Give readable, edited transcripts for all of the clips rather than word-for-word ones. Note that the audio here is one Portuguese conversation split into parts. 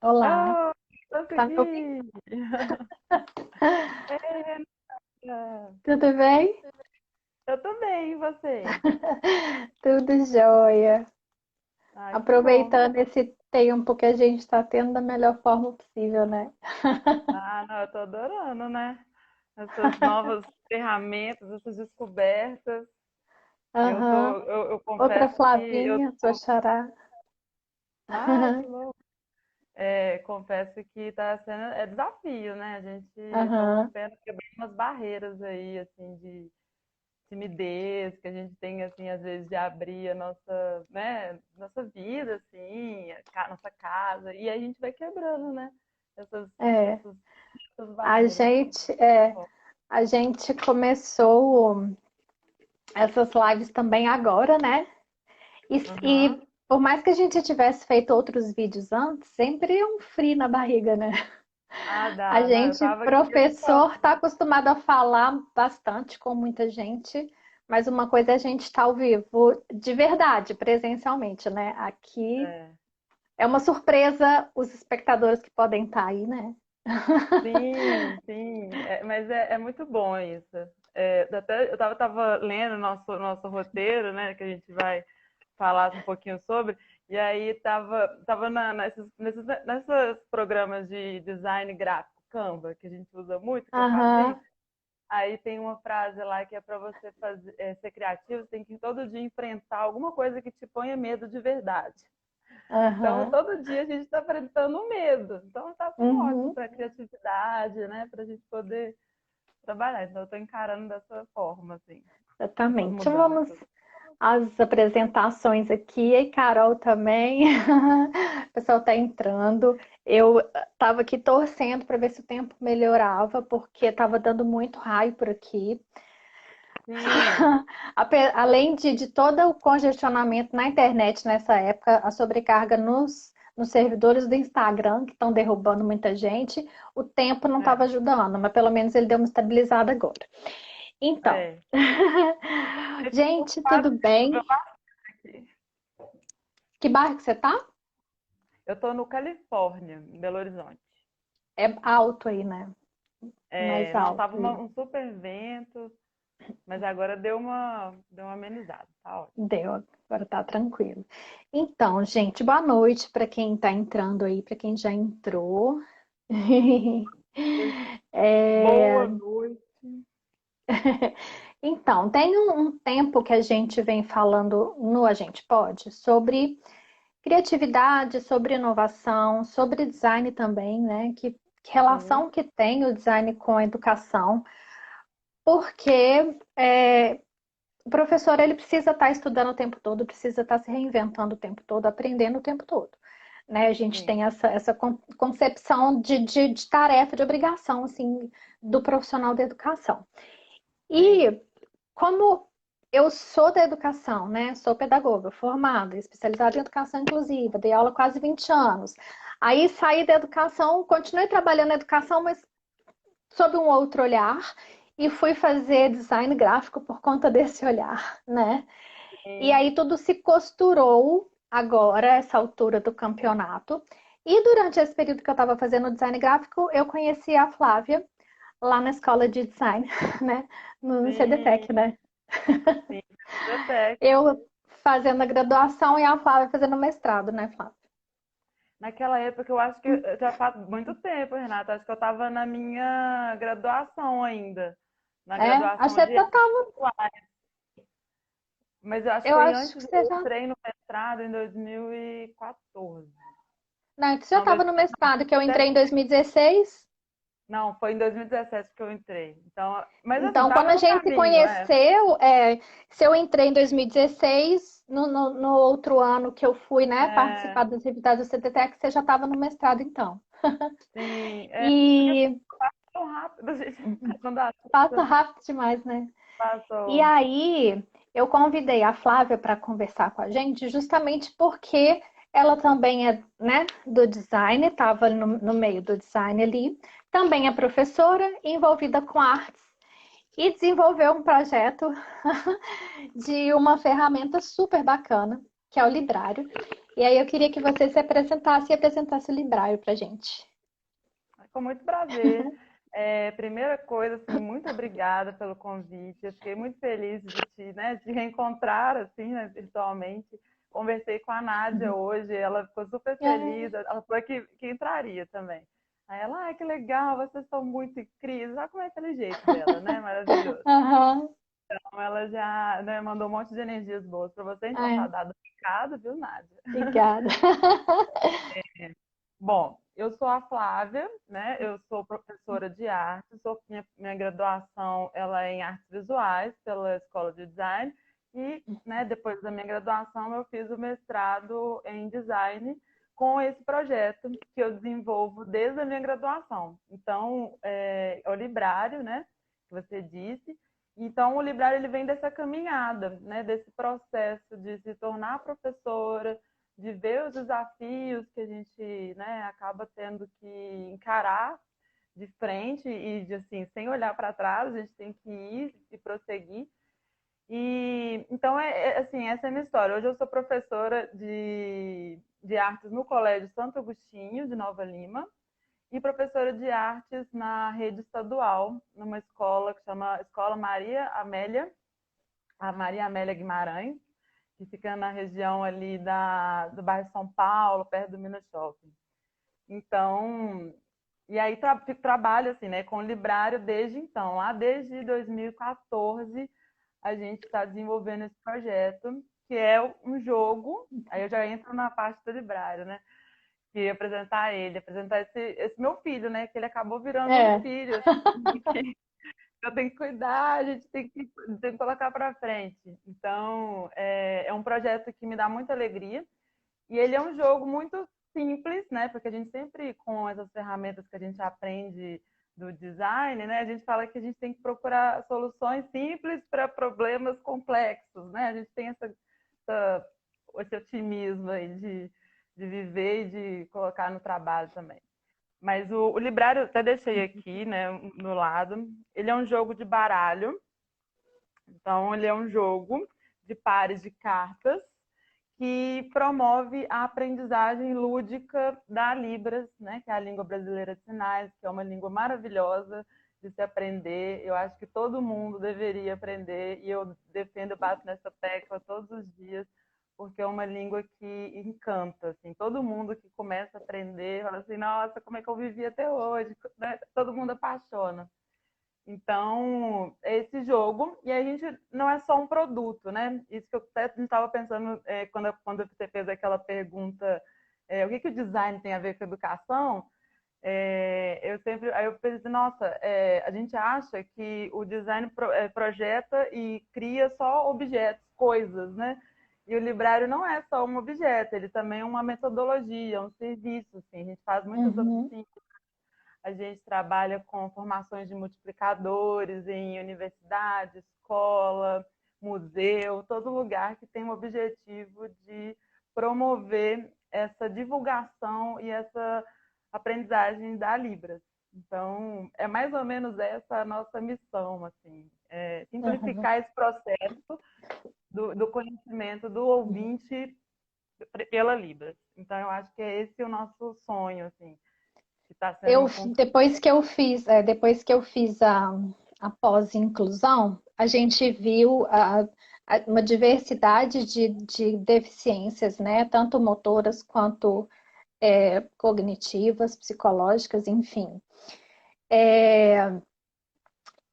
Olá, Oh, tá me ouvindo? consegui! É, Renata. Tudo bem? Eu tô bem, e você? Tudo jóia. Ai, que bom. Aproveitando esse tempo que a gente está tendo da melhor forma possível, né? Ah, não, eu tô adorando, né? Essas novas ferramentas, essas descobertas. Aham. Eu Outra confesso que eu Flavinha, sua tô. xará. Ai, que louco. Confesso que tá sendo. É desafio, né? A gente tá Aham. rompendo, quebrando umas barreiras aí, assim, de timidez que a gente tem, assim, às vezes, de abrir a nossa, né, nossa vida, assim, nossa casa, e aí a gente vai quebrando, né, essas, É. essas, essas A barreiras. gente, é, a gente começou essas lives também agora, né? E Aham. por mais que a gente tivesse feito outros vídeos antes, sempre é um frio na barriga, né? Ah, A dá, não, eu gente, tava aqui professor, está acostumado a falar bastante com muita gente, mas uma coisa é a gente estar ao vivo de verdade, presencialmente, né? Aqui é, é uma surpresa os espectadores que podem estar aí, né? sim, sim, mas é muito bom isso. Até, eu tava lendo nosso roteiro, né, que a gente vai falar um pouquinho sobre, e aí tava nesses programas de design gráfico, Canva, que a gente usa muito, que eu faço Aham, isso. Aí tem uma frase lá que é para você ser criativo, você tem que todo dia enfrentar alguma coisa que te ponha medo de verdade. Então, aham, todo dia a gente está enfrentando o medo. Então, está sendo ótimo uhum, para a criatividade, né? Para a gente poder trabalhar. Então, eu estou encarando dessa forma, assim, essas exatamente. Então vamos mudanças. às apresentações aqui, e Carol também. O pessoal está entrando. Eu estava aqui torcendo para ver se o tempo melhorava, porque estava dando muito raio por aqui. Sim, Além de todo o congestionamento na internet nessa época, a sobrecarga nos servidores do Instagram, que estão derrubando muita gente, o tempo não estava é, ajudando, mas pelo menos ele deu uma estabilizada agora. Então, é. Esse gente, quadro tudo bem? aqui. Que bairro que você tá? Eu estou no Califórnia, em Belo Horizonte. É alto aí, né? Mais Não, tava alto aí. um super vento, mas agora deu uma amenizada, tá ótimo. Deu, agora tá tranquilo. Então, gente, boa noite para quem tá entrando aí, para quem já entrou. Boa É, noite. então, tem um tempo que a gente vem falando no A Gente Pode sobre criatividade, sobre inovação, sobre design também, né? Que Sim, relação que tem o design com a educação, porque o professor ele precisa estar estudando o tempo todo, precisa estar se reinventando o tempo todo, aprendendo o tempo todo. Né? A gente sim. tem essa concepção de tarefa, de obrigação, assim, do profissional da educação. Sim. E como eu sou da educação, né? Sou pedagoga formada, especializada em educação inclusiva, dei aula há quase 20 anos. Aí saí da educação, continuei trabalhando na educação, mas sob um outro olhar, e fui fazer design gráfico por conta desse olhar, né? E Sim. aí tudo se costurou agora, essa altura do campeonato. E durante esse período que eu estava fazendo design gráfico, eu conheci a Flávia lá na escola de design, né? No Sim, CDTEC, né? sim. Até Eu fazendo a graduação e a Flávia fazendo o mestrado, né, Flávia? naquela época, eu acho que já faz muito tempo, Renata. Acho que eu estava na minha graduação ainda. Na É, acho graduação que de você artes tava, visuais. Mas eu acho que eu foi acho antes, que você eu já, entrei no mestrado em 2014. não, que você já Não, estava no mestrado, que eu entrei em 2016. não, foi em 2017 que eu entrei. Então, mas assim, Então, quando tava a no gente se caminho, é. conheceu, se eu entrei em 2016, no outro ano que eu fui, né, É, participar das atividades do CTTEC, você já estava no mestrado, então. sim, porque assim, E passa tão rápido, gente, quando passa assusta, rápido demais, né? E passou. aí, eu convidei a Flávia para conversar com a gente, justamente porque ela também é, né, do design, estava no meio do design ali, também é professora envolvida com artes e desenvolveu um projeto de uma ferramenta super bacana, que é o Librário. E aí eu queria que você se apresentasse e apresentasse o Libraio pra gente. Com muito prazer. Primeira coisa, assim, muito obrigada pelo convite. Eu fiquei muito feliz de reencontrar, assim, né, virtualmente. Conversei com a Nádia hoje, ela ficou super feliz. Ela falou que entraria também. Aí ela, que legal, vocês estão muito incríveis. Olha como é aquele jeito dela, né? Maravilhoso. Aham. Então, ela já, né, mandou um monte de energias boas para você, então tá É, dado o recado, viu, Nádia? obrigada. Bom, eu sou a Flávia, né? Eu sou professora de arte, minha graduação ela é em artes visuais pela Escola de Design e, né, depois da minha graduação eu fiz o mestrado em design com esse projeto que eu desenvolvo desde a minha graduação. Então, é o Librário, né? Que você disse. Então, o Librário ele vem dessa caminhada, né? Desse processo de se tornar professora, de ver os desafios que a gente, né, acaba tendo que encarar de frente e de assim, sem olhar para trás, a gente tem que ir e prosseguir. E então assim, essa é a minha história. Hoje eu sou professora de artes no Colégio Santo Agostinho de Nova Lima e professora de artes na rede estadual, numa escola que chama Escola Maria Amélia Guimarães, que fica na região ali do bairro São Paulo, perto do Minas Shopping. Então, e aí trabalho assim, né, com o Librário desde então, lá desde 2014, a gente está desenvolvendo esse projeto, que é um jogo, aí eu já entro na parte do Librário, né, que apresentar esse meu filho, né, que ele acabou virando um É. filho, assim, eu tenho que cuidar, a gente tem que colocar para frente. Então, é um projeto que me dá muita alegria. E ele é um jogo muito simples, né? Porque a gente sempre, com essas ferramentas que a gente aprende do design, né? A gente fala que a gente tem que procurar soluções simples para problemas complexos, né? A gente tem esse otimismo aí de viver e de colocar no trabalho também. Mas o Librário, até deixei aqui, né, no lado. Ele é um jogo de baralho. Então, ele é um jogo de pares de cartas que promove a aprendizagem lúdica da Libras, né, que é a língua brasileira de sinais, que é uma língua maravilhosa de se aprender. Eu acho que todo mundo deveria aprender e eu defendo, eu bato nessa tecla todos os dias, porque é uma língua que encanta, assim, todo mundo que começa a aprender fala assim, nossa, como é que eu vivi até hoje, né? Todo mundo apaixona. Então, esse jogo, e a gente não é só um produto, né? Isso que eu até estava pensando quando você fez aquela pergunta, o que o design tem a ver com a educação? Aí eu pensei, nossa, a gente acha que o design projeta e cria só objetos, coisas, né? E o Librário não é só um objeto, ele também é uma metodologia, um serviço, assim. A gente faz muitas Uhum. oficinas, a gente trabalha com formações de multiplicadores em universidade, escola, museu, todo lugar que tem o objetivo de promover essa divulgação e essa aprendizagem da Libras. Então, é mais ou menos essa a nossa missão, assim, Uhum. simplificar esse processo do conhecimento do ouvinte pela Libras. Então, eu acho que é esse o nosso sonho, assim, que está sendo Eu, uma conquista. depois que eu fiz a pós-inclusão, a gente viu uma diversidade de deficiências, né? Tanto motoras quanto cognitivas, psicológicas, enfim.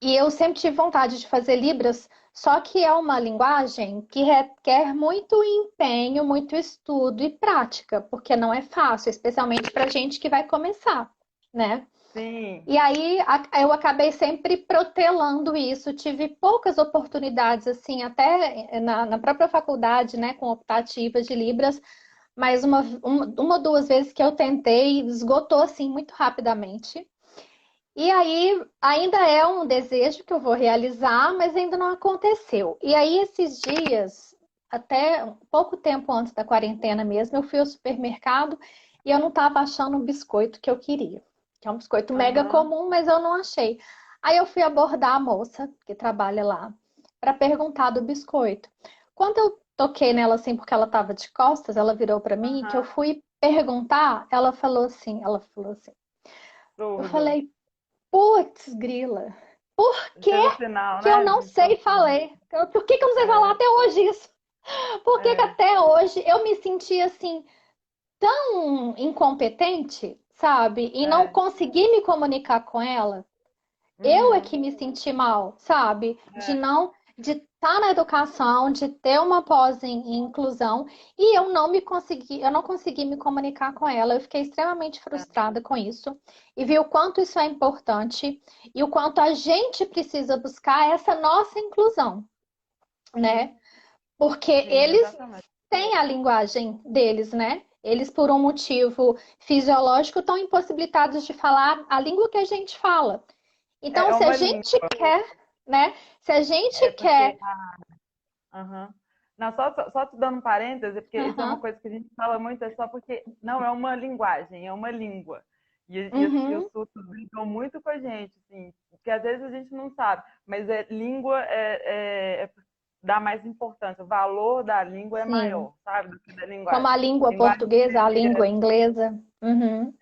E eu sempre tive vontade de fazer Libras, só que é uma linguagem que requer muito empenho, muito estudo e prática, porque não é fácil, especialmente para gente que vai começar, né? Sim. E aí eu acabei sempre protelando isso, tive poucas oportunidades, assim, até na própria faculdade, né, com optativas de Libras, mas uma ou duas vezes que eu tentei, esgotou, assim, muito rapidamente. E aí ainda é um desejo que eu vou realizar, mas ainda não aconteceu. E aí esses dias, até pouco tempo antes da quarentena mesmo, eu fui ao supermercado e eu não estava achando um biscoito que eu queria. Que é um biscoito mega Aham. comum, mas eu não achei. Aí eu fui abordar a moça que trabalha lá para perguntar do biscoito. Quando eu toquei nela assim porque ela estava de costas, ela virou para mim, que eu Aham. fui perguntar, ela falou assim. Eu Surdo. falei, putz, grila, por que Chega o sinal, que eu né? não De ficar sei surdo. falar? Por que que eu não sei falar É, até hoje isso? Por que que é. até hoje eu me senti assim tão incompetente, sabe? E não É. consegui me comunicar com ela. Eu é Uhum. que me senti mal, sabe? É, De estar na educação, de ter uma pós em inclusão e eu não consegui me comunicar com ela. Eu fiquei extremamente é. frustrada com isso e vi o quanto isso é importante e o quanto a gente precisa buscar essa nossa inclusão, né? Sim, Porque sim, eles exatamente. têm a linguagem deles, né? Eles, por um motivo fisiológico, estão impossibilitados de falar a língua que a gente fala. É, Então, é se a uma língua. gente quer, né? Se a gente É quer. porque. Aham. Não, só te dando um parêntese, porque isso é uma Aham, coisa que a gente fala muito, é só porque não é uma linguagem, é uma língua. E os uhum, surdos brincam muito com a gente, assim, que às vezes a gente não sabe, mas língua dá mais importância, o valor da língua é sim. maior, sabe, do que da Como linguagem. a língua Linguagem portuguesa, a língua seria, inglesa, uhum,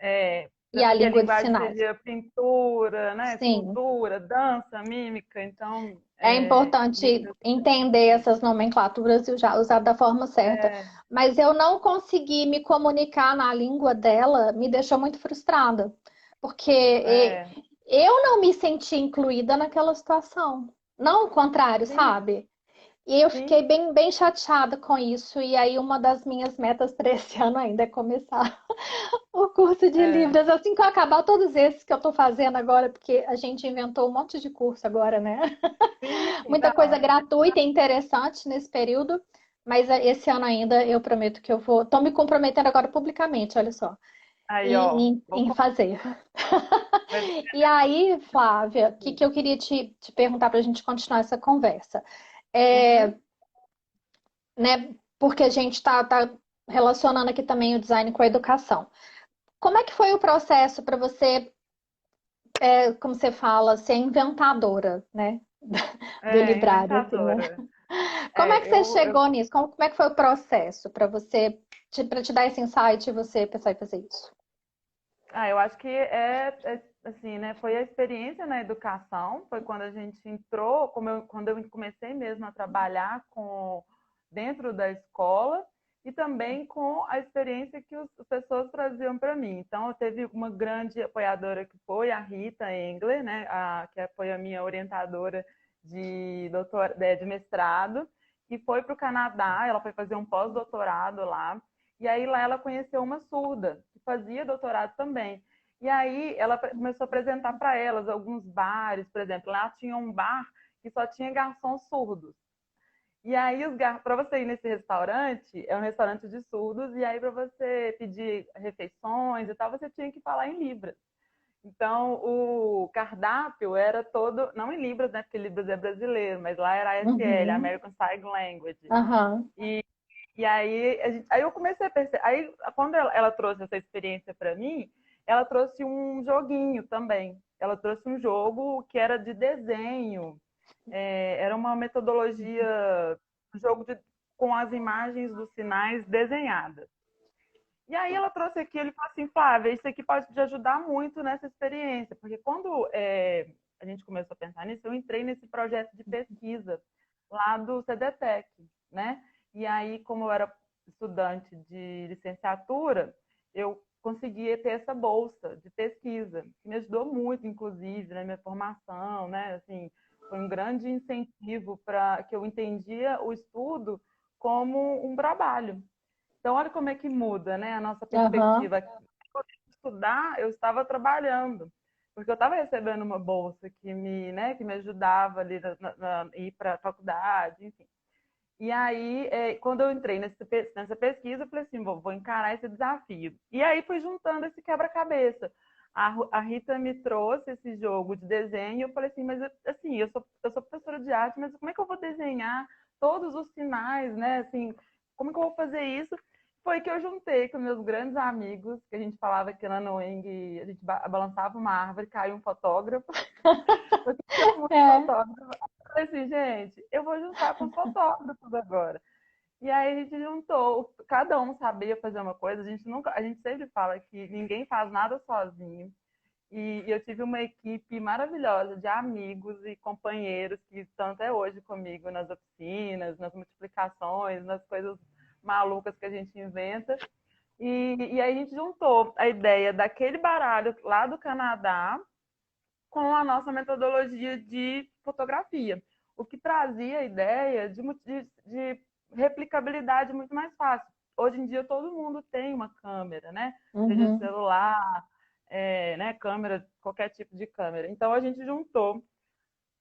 e a porque a língua de linguagem sinais. seria pintura, né, Sim. escultura, dança, mímica, então, É importante língua, entender essas nomenclaturas e usar da forma certa. é, Mas eu não consegui me comunicar na língua dela, me deixou muito frustrada, porque é, eu não me senti incluída naquela situação. Não o contrário, sim, sabe? E eu fiquei sim. bem, bem chateada com isso. E aí, uma das minhas metas para esse ano ainda é começar o curso de É, Libras. Assim que eu acabar todos esses que eu estou fazendo agora, porque a gente inventou um monte de curso agora, né? sim, Muita coisa não. gratuita e interessante nesse período. Mas esse ano ainda eu prometo que eu vou. Estou me comprometendo agora publicamente, olha só, Aí, ó. em fazer. Mas, E aí, Flávia, o que eu queria te perguntar para a gente continuar essa conversa? É, uhum. né? Porque a gente está relacionando aqui também o design com a educação. Como é que foi o processo para você, como você fala, ser inventadora, né? Do Librário, assim, né? Inventadora. Como é que É, você chegou nisso? Como é que foi o processo para você, para te dar esse insight e você pensar em fazer isso? eu acho que assim, né? Foi a experiência na educação, foi quando a gente entrou, quando eu comecei mesmo a trabalhar dentro da escola e também com a experiência que as pessoas traziam para mim. Então, eu teve uma grande apoiadora que foi a Rita Engler, né? Que foi a minha orientadora de mestrado, que foi para o Canadá, ela foi fazer um pós-doutorado lá. E aí lá ela conheceu uma surda, que fazia doutorado também. E aí ela começou a apresentar para elas alguns bares, por exemplo, lá tinha um bar que só tinha garçons surdos. E aí, para você ir nesse restaurante, é um restaurante de surdos, e aí para você pedir refeições e tal, você tinha que falar em Libras. Então, o cardápio era todo, não em Libras, né? Porque Libras é brasileiro, mas lá era ASL, Uhum. American Sign Language. Aham. E e aí, aí eu comecei a perceber. Aí, quando ela trouxe essa experiência para mim, ela trouxe um joguinho também. Ela trouxe um jogo que era de desenho. Era uma metodologia, um jogo com as imagens dos sinais desenhadas. E aí ela trouxe aquilo e falou assim, Flávia, isso aqui pode te ajudar muito nessa experiência. Porque quando a gente começou a pensar nisso, eu entrei nesse projeto de pesquisa lá do CDTEC, né? E aí, como eu era estudante de licenciatura, eu conseguia ter essa bolsa de pesquisa, que me ajudou muito, inclusive, na minha formação, né? Assim, foi um grande incentivo para que eu entendia o estudo como um trabalho. Então, olha como é que muda, né, a nossa Aham. perspectiva. Quando eu estudar, eu estava trabalhando, porque eu estava recebendo uma bolsa que me ajudava ali ir para a faculdade, enfim. E aí, quando eu entrei nessa pesquisa, eu falei assim, vou encarar esse desafio. E aí fui juntando esse quebra-cabeça. A Rita me trouxe esse jogo de desenho, e eu falei assim, mas assim, eu sou professora de arte, mas como é que eu vou desenhar todos os sinais, né? Assim, como é que eu vou fazer isso? Foi que eu juntei com meus grandes amigos, que a gente falava que na Noeng a gente balançava uma árvore, caiu um fotógrafo, porque tinha muito É. fotógrafo. Eu falei assim, gente, eu vou juntar com os fotógrafos agora. E aí a gente juntou, cada um sabia fazer uma coisa, a gente sempre fala que ninguém faz nada sozinho. E eu tive uma equipe maravilhosa de amigos e companheiros que estão até hoje comigo nas oficinas, nas multiplicações, nas coisas malucas que a gente inventa. E aí a gente juntou a ideia daquele baralho lá do Canadá com a nossa metodologia de fotografia, o que trazia a ideia de replicabilidade muito mais fácil. Hoje em dia todo mundo tem uma câmera, né? Seja Uhum. celular, né? Câmera, qualquer tipo de câmera. Então a gente juntou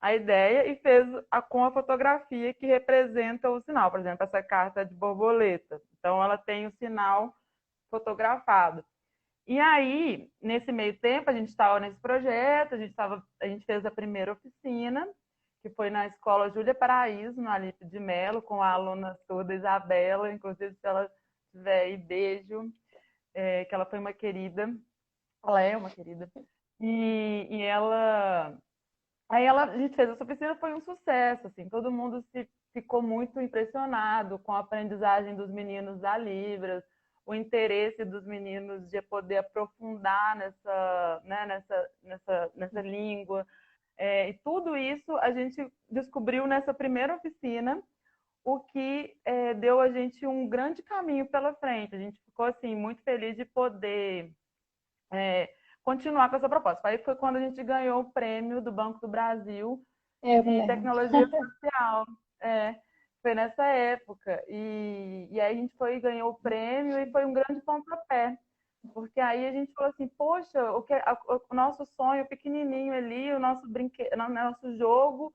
a ideia e fez com a fotografia que representa o sinal. Por exemplo, essa carta de borboleta. Então ela tem o sinal fotografado. E aí, nesse meio tempo, a gente estava nesse projeto, a gente fez a primeira oficina, que foi na Escola Júlia Paraíso, no Alipe de Melo, com a aluna surda Isabela, inclusive se ela tiver aí, beijo, que ela foi uma querida, ela é uma querida. E ela, a gente fez essa oficina, foi um sucesso, assim, todo mundo ficou muito impressionado com a aprendizagem dos meninos da Libras, o interesse dos meninos de poder aprofundar nessa língua. E tudo isso a gente descobriu nessa primeira oficina, o que deu a gente um grande caminho pela frente. A gente ficou assim, muito feliz de poder continuar com essa proposta. Aí foi quando a gente ganhou o prêmio do Banco do Brasil Eu me de lembro. tecnologia social. É, foi nessa época. E aí a gente foi e ganhou o prêmio e foi um grande pontapé. Porque aí a gente falou assim, poxa, o nosso sonho pequenininho ali, o nosso brinquedo, nosso jogo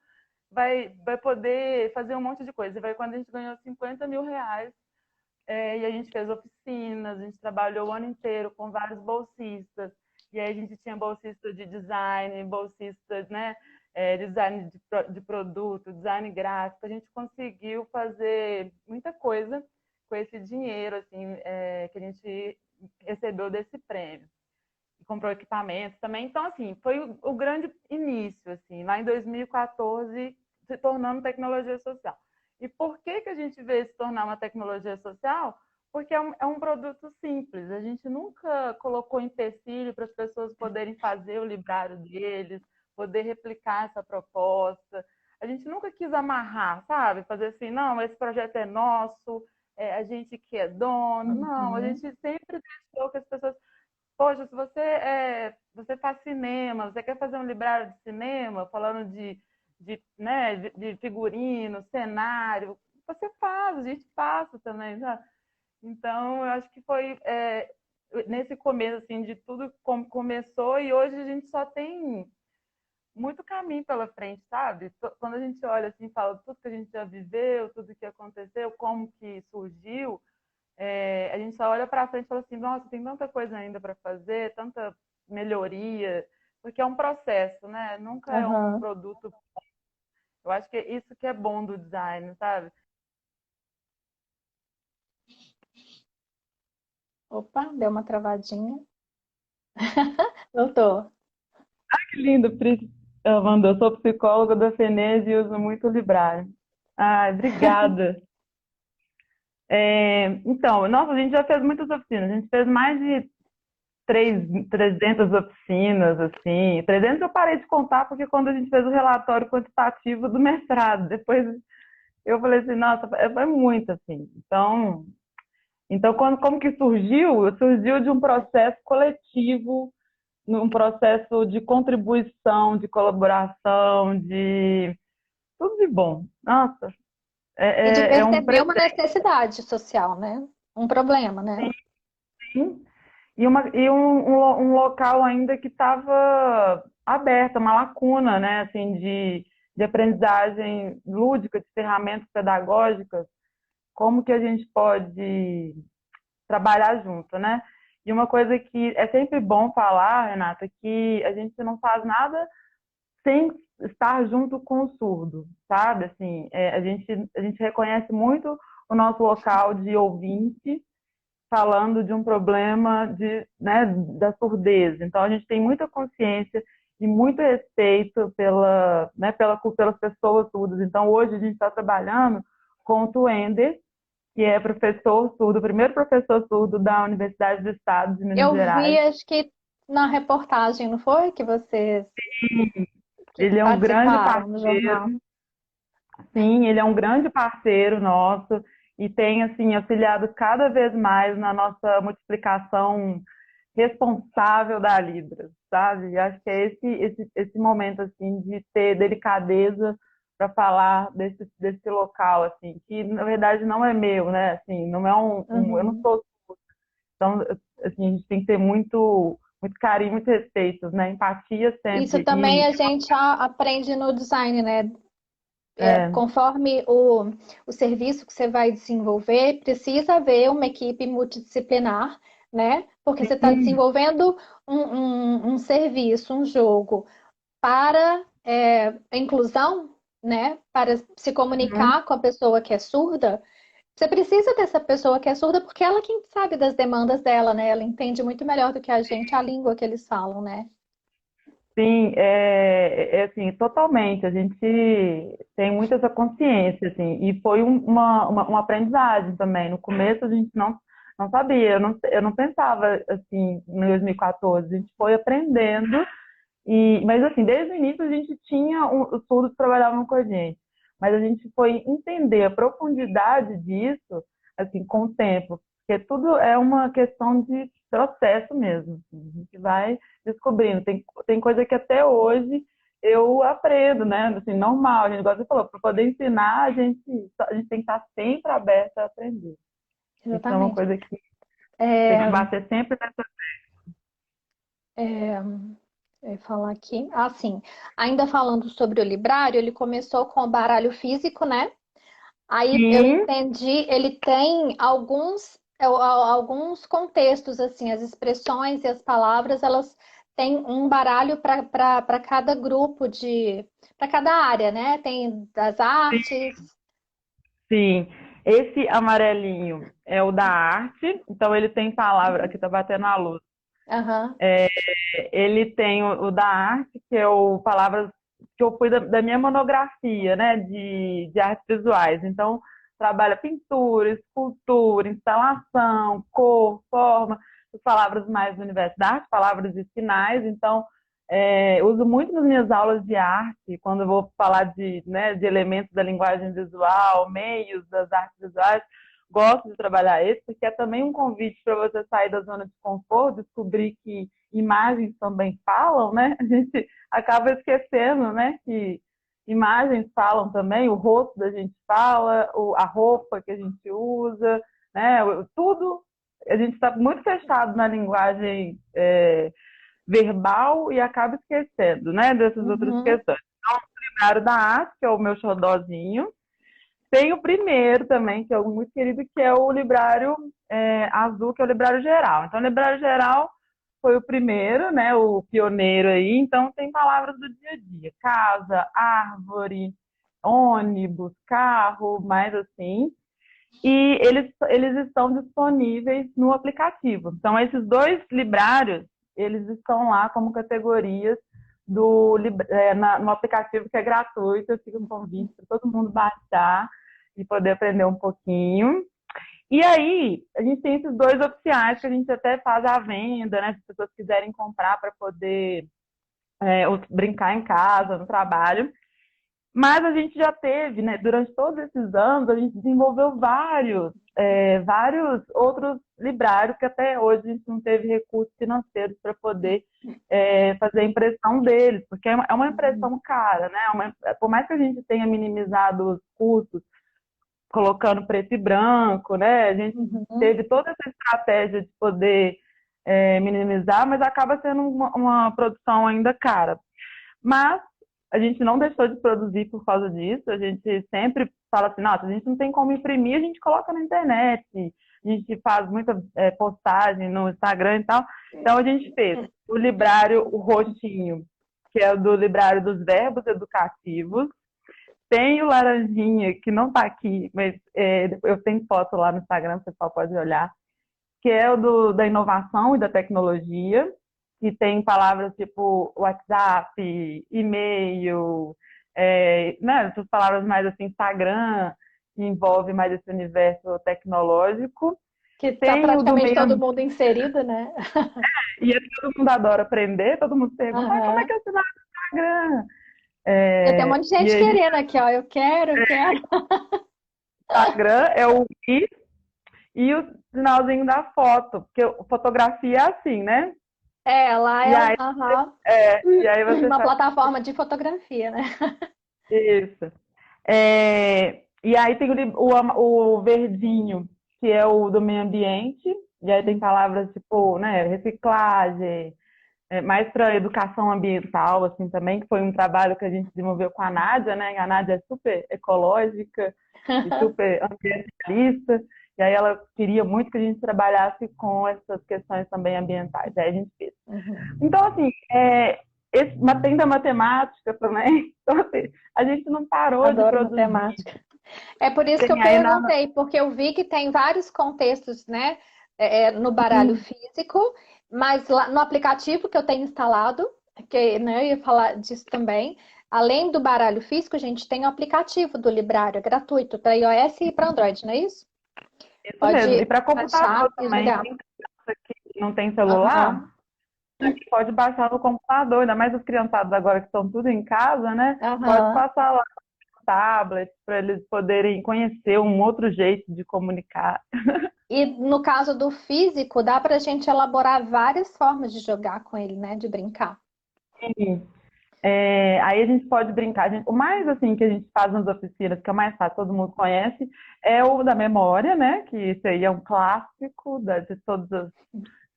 vai poder fazer um monte de coisa. E foi quando a gente ganhou R$ 50.000. E a gente fez oficinas, a gente trabalhou o ano inteiro com vários bolsistas. E aí a gente tinha bolsista de design, bolsistas, né? Design de produto, design gráfico. A gente conseguiu fazer muita coisa com esse dinheiro assim, que a gente recebeu desse prêmio. E comprou equipamentos também. Então, assim, foi o grande início, assim, lá em 2014, se tornando tecnologia social. E por que a gente veio se tornar uma tecnologia social? Porque é um produto simples. A gente nunca colocou empecilho para as pessoas poderem fazer o livrário deles, poder replicar essa proposta. A gente nunca quis amarrar, sabe? Fazer assim, não, esse projeto é nosso, a gente que é dono. Não, a Uhum. gente sempre deixou que as pessoas. Poxa, se você faz cinema, você quer fazer um livrário de cinema, falando né, de figurino, cenário, você faz, a gente passa também, sabe? Então, eu acho que foi nesse começo, assim, de tudo como começou, e hoje a gente só tem muito caminho pela frente, sabe? Quando a gente olha assim, fala tudo que a gente já viveu, tudo que aconteceu, como que surgiu, a gente só olha para frente e fala assim, nossa, tem tanta coisa ainda para fazer, tanta melhoria, porque é um processo, né? Nunca é um Aham. produto. Eu acho que é isso que é bom do design, sabe? Opa, deu uma travadinha. Voltou. Que lindo, Pris. Amanda, eu sou psicóloga da FENES e uso muito o Librário. Ai, obrigada. Então, nossa, a gente já fez muitas oficinas. A gente fez mais de 300 oficinas, assim. 300 eu parei de contar porque quando a gente fez o relatório quantitativo do mestrado, depois eu falei assim, nossa, foi muito, assim. Então como que surgiu? Surgiu de um processo coletivo, num processo de contribuição, de colaboração, de tudo de bom. Nossa, E de é um perceber uma presente. necessidade social, né? Um problema, né? E um local ainda que estava aberto, uma lacuna, né, assim, de aprendizagem lúdica, de ferramentas pedagógicas, como que a gente pode trabalhar junto, né? E uma coisa que é sempre bom falar, Renata, que a gente não faz nada sem estar junto com o surdo, sabe? Assim, a gente reconhece muito o nosso local de ouvinte, falando de um problema né, da surdez. Então, a gente tem muita consciência e muito respeito pelas pessoas surdas. Então, hoje a gente está trabalhando com o Tuender, que é professor surdo, o primeiro professor surdo da Universidade do Estado de Minas Eu vi, Gerais. acho que na reportagem, não foi? Que vocês que Ele é um grande participaram no jornal. parceiro, sim, ele é um grande parceiro nosso e tem, assim, auxiliado cada vez mais na nossa multiplicação responsável da Libras, sabe? E acho que é esse momento, assim, de ter delicadeza para falar desse local, assim, que na verdade não é meu, né? Assim, não é eu não Uhum. sou, então, assim, a gente tem que ter muito carinho, muito respeito, né? Empatia Isso sempre. também a gente aprende no design, né? É, Conforme o serviço que você vai desenvolver, precisa haver uma equipe multidisciplinar, né? Porque você está sim, desenvolvendo um serviço, um jogo para a inclusão, né? Para se uhum. comunicar com a pessoa que é surda. Você precisa dessa pessoa que é surda porque ela quem sabe das demandas dela, né? Ela entende muito melhor do que a gente a língua que eles falam, né? Sim, assim, totalmente. A gente tem muito essa consciência, assim, e foi uma aprendizagem também. No começo a gente não sabia, eu não pensava assim em 2014. A gente foi aprendendo, mas assim, desde o início a gente tinha os surdos que trabalhavam com a gente, mas a gente foi entender a profundidade disso, assim, com o tempo, porque tudo é uma questão de processo mesmo. Assim. A gente vai descobrindo. Tem coisa que até hoje eu aprendo, né? Assim, normal. A gente, igual você falou, para poder ensinar, a gente tem que estar sempre aberto a aprender. Isso é uma Exatamente. coisa que tem que É, bater sempre nessa. é, eu ia falar aqui. Ah, sim. Ainda falando sobre o Librário, ele começou com o baralho físico, né? Aí eu Sim, entendi, ele tem alguns contextos, assim, as expressões e as palavras, elas têm um baralho para cada grupo para cada área, né? Tem das artes. sim. Esse amarelinho é o da arte, então ele tem palavra, aqui tá batendo a luz. Aham. Ele tem o da arte, que é o palavras que eu fui da minha monografia, né, de artes visuais. Então, trabalha pintura, escultura, instalação, cor, forma, as palavras mais do universo da arte, palavras e sinais. Então, uso muito nas minhas aulas de arte, quando eu vou falar né, de elementos da linguagem visual, meios das artes visuais. Gosto de trabalhar esse, porque é também um convite para você sair da zona de conforto, descobrir que imagens também falam, né? A gente acaba esquecendo, né? Que imagens falam também, o rosto da gente fala, a roupa que a gente usa, né? Tudo, a gente está muito fechado na linguagem verbal e acaba esquecendo, né? Dessas outras Uhum. questões. Então, o Diário da Arte, que é o meu xodózinho, tem o primeiro também, que é o muito querido, que é o Librário Azul, que é o Librário Geral. Então, o Librário Geral foi o primeiro, né, o pioneiro aí. Então, tem palavras do dia a dia: casa, árvore, ônibus, carro, mais assim. E eles estão disponíveis no aplicativo. Então, esses dois librários, eles estão lá como categorias no aplicativo que é gratuito. Eu fico um convite para todo mundo baixar e poder aprender um pouquinho. E aí, a gente tem esses dois oficiais que a gente até faz a venda, né? Se as pessoas quiserem comprar para poder brincar em casa, no trabalho. Mas a gente já teve, né, durante todos esses anos, a gente desenvolveu vários outros librários que até hoje a gente não teve recursos financeiros para poder fazer a impressão deles, porque é uma impressão cara, né? Por mais que a gente tenha minimizado os custos, colocando preto e branco, né? A gente Uhum. teve toda essa estratégia de poder minimizar, mas acaba sendo uma produção ainda cara. Mas a gente não deixou de produzir por causa disso. A gente sempre fala assim, nossa, a gente não tem como imprimir, a gente coloca na internet, a gente faz muita postagem no Instagram e tal. Então a gente fez o librário, o roxinho, que é o do librário dos verbos educativos. Tem o laranjinha, que não está aqui, mas eu tenho foto lá no Instagram, o pessoal pode olhar, que é o da inovação e da tecnologia, que tem palavras tipo WhatsApp, e-mail, né, essas palavras mais assim, Instagram. que envolve mais esse universo tecnológico. Que está Tem o do praticamente meio todo ambiente, mundo inserido, né? e todo mundo adora aprender, todo mundo pergunta, ah, como é Aham. que eu assino o Instagram? Já tem um monte de E gente aí, querendo aqui, ó. Eu quero, eu quero. o Instagram é o i e o sinalzinho da foto, porque fotografia é assim, né? É, lá E é, aí, aham, e aí você uma faz plataforma de fotografia, né? isso. E aí tem o verdinho, que é o do meio ambiente, e aí tem palavras tipo, né, reciclagem, mais para educação ambiental, assim, também, que foi um trabalho que a gente desenvolveu com a Nádia, né? A Nádia é super ecológica e super ambientalista, e aí ela queria muito que a gente trabalhasse com essas questões também ambientais, aí a gente fez. Uhum. Então, assim, tem da matemática também, então, assim, a gente não parou de Adoro produzir. matemática. É por isso que eu Tem aí na... perguntei, porque eu vi que tem vários contextos, né, no baralho físico, mas lá no aplicativo que eu tenho instalado, que, né, eu ia falar disso também, além do baralho físico, a gente tem o aplicativo do Librário, é gratuito, para iOS e para Android, não é isso? Isso mesmo. E Pode para baixar computador e também, jogar. tem criança que não tem celular, Aham, pode baixar no computador, ainda mais as criançadas agora que estão tudo em casa, né? Pode aham. passar lá no tablet para eles poderem conhecer um outro jeito de comunicar. E no caso do físico, dá para a gente elaborar várias formas de jogar com ele, né, de brincar. Sim. Aí a gente pode brincar. O mais assim que a gente faz nas oficinas, que é o mais fácil, todo mundo conhece, é o da memória, né? Que isso aí é um clássico de todas as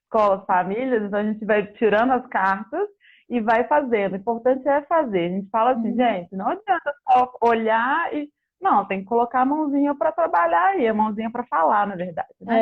escolas, famílias. Então a gente vai tirando as cartas e vai fazendo. O importante é fazer. A gente fala assim, Uhum. gente, não adianta só olhar e. Não, tem que colocar a mãozinha para trabalhar aí, a mãozinha para falar, na verdade, né?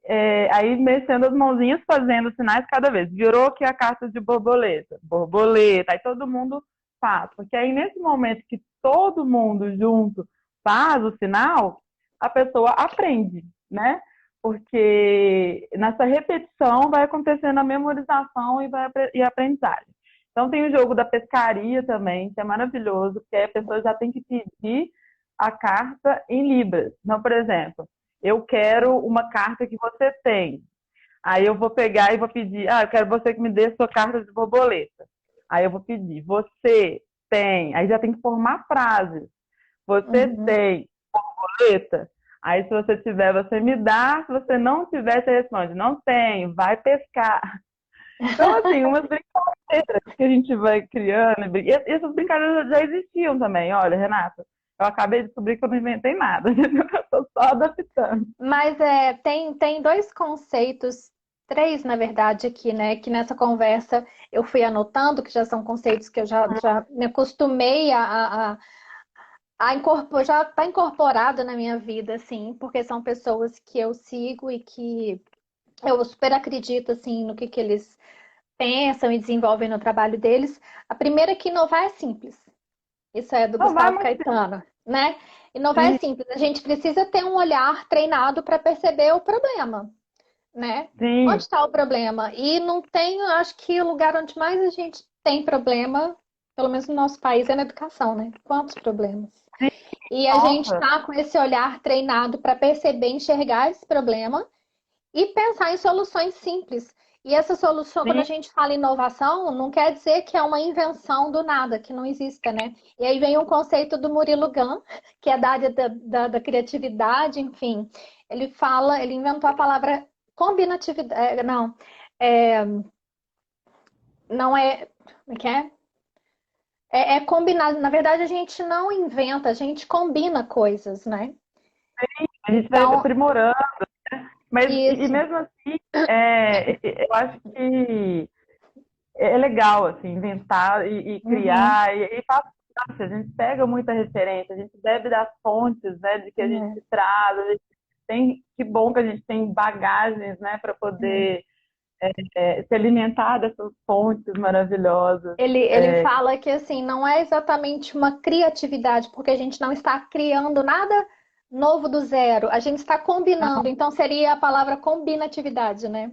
É. Aí mexendo as mãozinhas, fazendo sinais cada vez. Virou aqui a carta de borboleta, borboleta, aí todo mundo faz. Porque aí nesse momento que todo mundo junto faz o sinal, a pessoa aprende, né? Porque nessa repetição vai acontecendo a memorização e a aprendizagem. Então tem o jogo da pescaria também, que é maravilhoso, porque aí a pessoa já tem que pedir a carta em libras. Então, por exemplo, eu quero uma carta que você tem. Aí eu vou pegar e vou pedir, eu quero você que me dê sua carta de borboleta. Aí eu vou pedir, você tem. Aí já tem que formar frases. Você Uhum. tem borboleta? Aí se você tiver, você me dá. Se você não tiver, você responde, não tenho, vai pescar. Então, assim, umas brincadeiras que a gente vai criando. E essas brincadeiras já existiam também. Olha, Renata, eu acabei de descobrir que eu não inventei nada. Eu tô só adaptando. Mas tem dois conceitos, três, na verdade, aqui, né? Que nessa conversa eu fui anotando, que já são conceitos que eu já me acostumei a incorporar, já está incorporado na minha vida, assim, porque são pessoas que eu sigo e que eu super acredito, assim, no que eles pensam e desenvolvem no trabalho deles. A primeira é que inovar é simples. Isso é do Não vai Gustavo muito Caetano, né? Inovar é sim, simples. A gente precisa ter um olhar treinado para perceber o problema, né? Onde sim. está o problema? E não tem, eu acho que o lugar onde mais a gente tem problema, pelo menos no nosso país, é na educação, né? Quantos problemas? E a gente Nossa, está com esse olhar treinado para perceber, enxergar esse problema e pensar em soluções simples. E essa solução, quando a sim, gente fala em inovação, não quer dizer que é uma invenção do nada, que não exista, né? E aí vem um conceito do Murilo Gun, que é da área da criatividade, enfim. Ele fala, ele inventou a palavra combinatividade, é, não é, como é que é? É combinar, na verdade a gente não inventa, a gente combina coisas, né? a gente vai Então, aprimorando, mas e isso. mesmo assim, eu acho que é legal assim, inventar e Uhum. criar e faz parte. A gente pega muita referência, a gente bebe das fontes, né, de que a gente É, traz, a gente que bom que a gente tem bagagens, né, para é. poder se alimentar dessas fontes maravilhosas. Ele fala que assim, não é exatamente uma criatividade, porque a gente não está criando nada novo do zero, a gente está combinando, então seria a palavra combinatividade, né?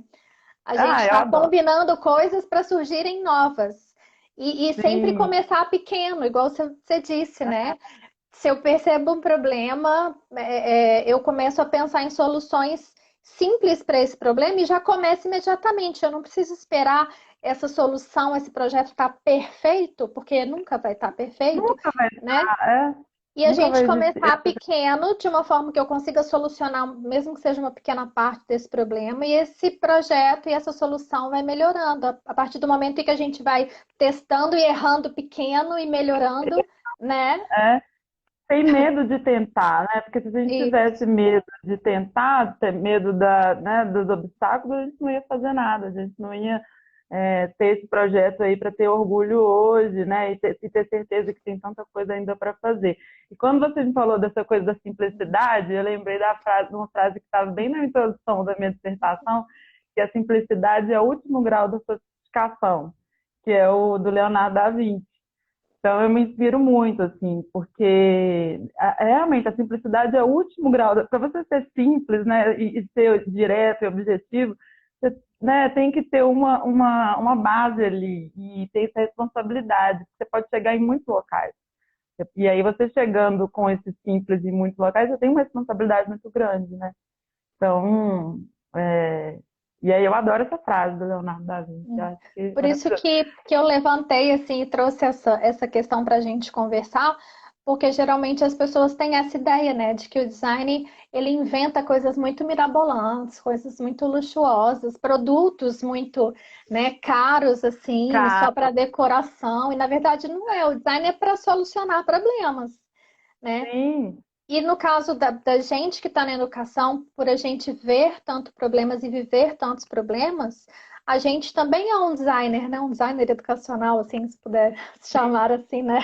A gente Eu está adoro. combinando coisas para surgirem novas. E sempre Sim, começar pequeno, igual você disse, né? Se eu percebo um problema, eu começo a pensar em soluções simples para esse problema e já começo imediatamente. Eu não preciso esperar essa solução, esse projeto estar perfeito, porque nunca vai estar perfeito, Nunca vai né? estar, é, E a nunca gente vai existir. começar pequeno, de uma forma que eu consiga solucionar, mesmo que seja uma pequena parte desse problema, e esse projeto e essa solução vai melhorando. A partir do momento em que a gente vai testando e errando pequeno e melhorando, né? É, sem medo de tentar, né? Porque se a gente E tivesse medo de tentar, ter medo né, dos obstáculos, a gente não ia fazer nada, a gente não ia ter esse projeto aí para ter orgulho hoje, né? E ter certeza que tem tanta coisa ainda para fazer. E quando você me falou dessa coisa da simplicidade, eu lembrei de uma frase que estava bem na introdução da minha dissertação, que a simplicidade é o último grau da sofisticação, que é o do Leonardo da Vinci. Então eu me inspiro muito, assim, porque realmente a simplicidade é o último grau. Para você ser simples, né, e ser direto e objetivo, você, né, tem que ter uma base ali e ter essa responsabilidade. Você pode chegar em muitos locais. E aí você chegando com esse simples em muitos locais, você tem uma responsabilidade muito grande, né? Então, é... e aí eu adoro essa frase do Leonardo da Vinci. Eu acho que é por isso maravilhoso. que eu levantei assim e trouxe essa questão para a gente conversar, porque geralmente as pessoas têm essa ideia, né, de que o design ele inventa coisas muito mirabolantes, coisas muito luxuosas, produtos muito, né, caros assim, só Cara, para decoração, e na verdade não é. O design é para solucionar problemas, né? sim. E no caso da gente que está na educação, por a gente ver tantos problemas e viver tantos problemas, a gente também é um designer, né? Um designer educacional, assim, se puder chamar assim, né?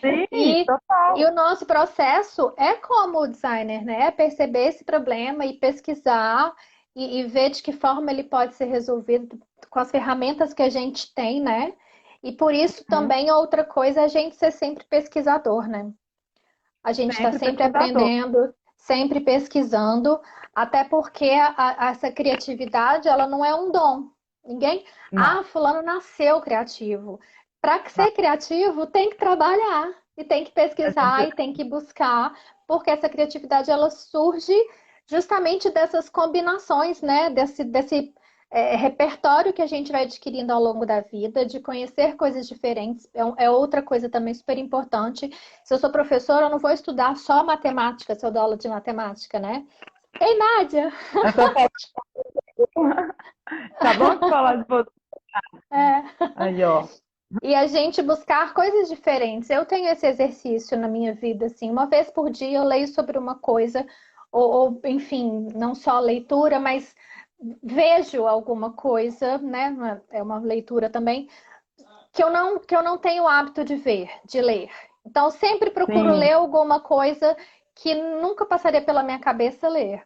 Sim, E, e total. o nosso processo é como designer, né? É perceber esse problema e pesquisar e ver de que forma ele pode ser resolvido com as ferramentas que a gente tem, né? E por isso Uhum. também outra coisa é a gente ser sempre pesquisador, né? A gente está Sempre sempre pesquisador. aprendendo, sempre pesquisando, até porque essa criatividade, ela não é um dom. Ninguém, Não, fulano nasceu criativo. Para não. ser criativo, tem que trabalhar e tem que A gente, pesquisar e tem que buscar, porque essa criatividade ela surge justamente dessas combinações, né? Desse repertório que a gente vai adquirindo ao longo da vida, de conhecer coisas diferentes, é outra coisa também super importante. Se eu sou professora, eu não vou estudar só matemática, se eu dou aula de matemática, né? Ei, Nádia! essa falta... Acabamos de falar de você. É. Aí, ó. E a gente buscar coisas diferentes. Eu tenho esse exercício na minha vida, assim, uma vez por dia eu leio sobre uma coisa, enfim, não só leitura, mas vejo alguma coisa, né? É uma leitura também, que eu não tenho o hábito de ver, de ler. Então, eu sempre procuro Sim, ler alguma coisa que nunca passaria pela minha cabeça ler,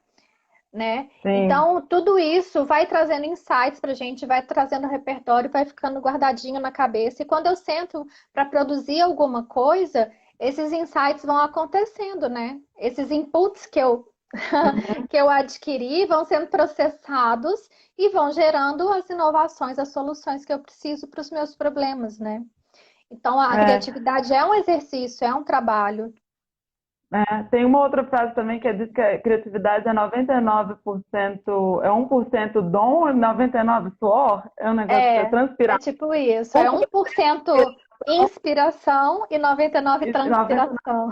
né? sim. Então, tudo isso vai trazendo insights para a gente, vai trazendo repertório, vai ficando guardadinho na cabeça. E quando eu sento para produzir alguma coisa, esses insights vão acontecendo, né? Esses inputs Uhum. que eu adquiri vão sendo processados e vão gerando as inovações, as soluções que eu preciso para os meus problemas, né? Então, a É, criatividade é um exercício, é um trabalho. tem uma outra frase também que diz que a criatividade é 99%, é 1% dom e 99% suor. É um negócio, é É transpirar. tipo isso, é 1% 1% inspiração e 99% e 99% transpiração.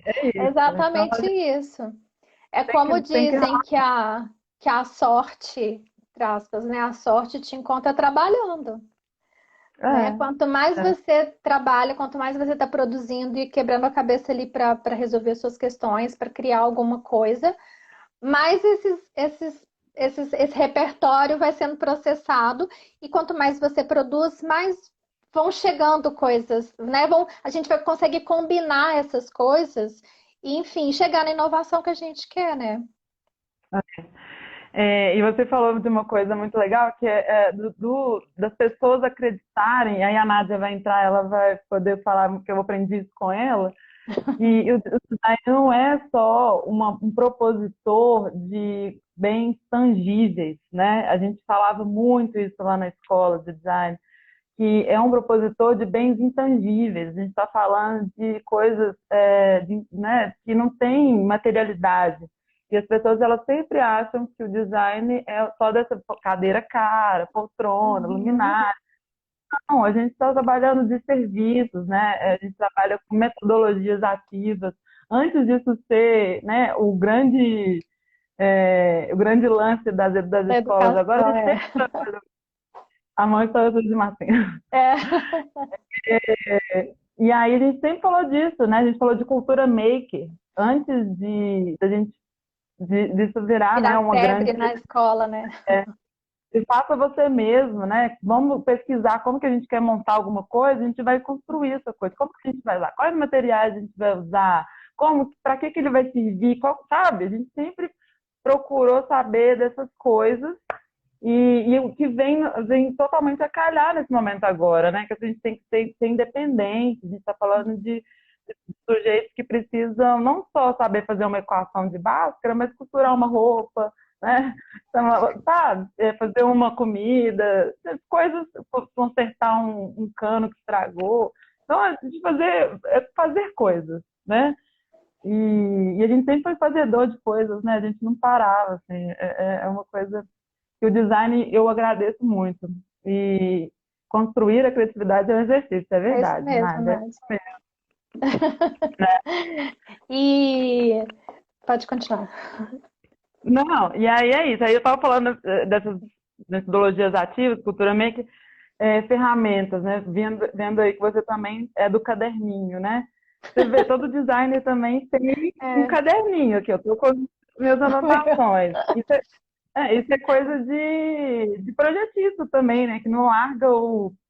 é É isso. Então a exatamente gente isso. É tem como que dizem que a sorte, entre aspas, né? A sorte te encontra trabalhando, né? Quanto mais é. você trabalha, quanto mais você está produzindo e quebrando a cabeça ali para resolver suas questões, para criar alguma coisa, mais esse repertório vai sendo processado e quanto mais você produz, mais vão chegando coisas, né? A gente vai conseguir combinar essas coisas e, enfim, chegar na inovação que a gente quer, né? E você falou de uma coisa muito legal, que é das pessoas acreditarem, aí a Nádia vai entrar, ela vai poder falar que eu aprendi isso com ela, que o design não é só um propositor de bens tangíveis, né? A gente falava muito isso lá na escola de design, que é um propositor de bens intangíveis. A gente está falando de coisas né, que não têm materialidade. E as pessoas elas sempre acham que o design é só dessa cadeira cara, poltrona, luminária. Não, a gente está trabalhando de serviços, né? A gente trabalha com metodologias ativas. Antes disso ser, né, o grande lance das Da escolas agora, educação, a gente é. sempre trabalha a mão está de massinha. É. E aí a gente sempre falou disso, né? A gente falou de cultura maker antes disso virar, né, Virar uma febre grande na escola, né? e faça você mesmo, né? Vamos pesquisar como que a gente quer montar alguma coisa, a gente vai construir essa coisa. Como que a gente vai usar? Quais materiais a gente vai usar? Como, para que ele vai servir? Sabe? A gente sempre procurou saber dessas coisas e o que vem totalmente a calhar nesse momento agora, né? Que a gente tem que ser independente. A gente está falando de sujeitos que precisam não só saber fazer uma equação de Bhaskara, mas costurar uma roupa, né? Então, sabe? Fazer uma comida, coisas, consertar um cano que estragou. Então, a gente fazer coisas, né? E a gente sempre foi fazedor de coisas, né? A gente não parava, assim. É uma coisa que o design eu agradeço muito. E construir a criatividade é um exercício, é É isso verdade, mesmo, Nádia. Nádia. E pode continuar. Não, e aí é isso. Aí eu estava falando dessas metodologias ativas, cultura maker, ferramentas, né? Vendo aí que você também é do caderninho, né? Você vê, todo designer também tem um É. caderninho aqui. Eu estou com as minhas anotações. Isso é coisa de projetista também, né? Que não larga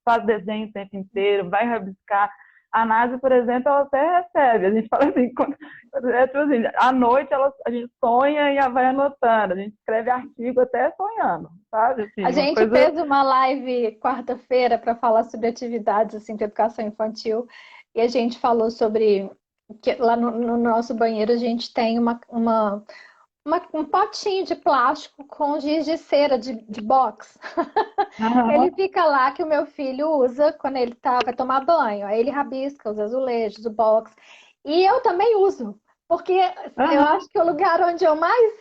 faz desenho o tempo inteiro, vai rabiscar. A Nádia, por exemplo, ela até recebe. A gente fala assim, tipo assim, à noite a gente sonha e vai anotando. A gente escreve artigo até sonhando, sabe? A Assim, uma gente coisa. fez uma live quarta-feira para falar sobre atividades assim, de educação infantil e a gente falou sobre que lá no nosso banheiro a gente tem um potinho de plástico com giz de cera de box. Aham, Ele fica lá que o meu filho usa quando ele vai tomar banho. Aí ele rabisca os azulejos, o box. E eu também uso, porque eu aham, acho que o lugar onde eu mais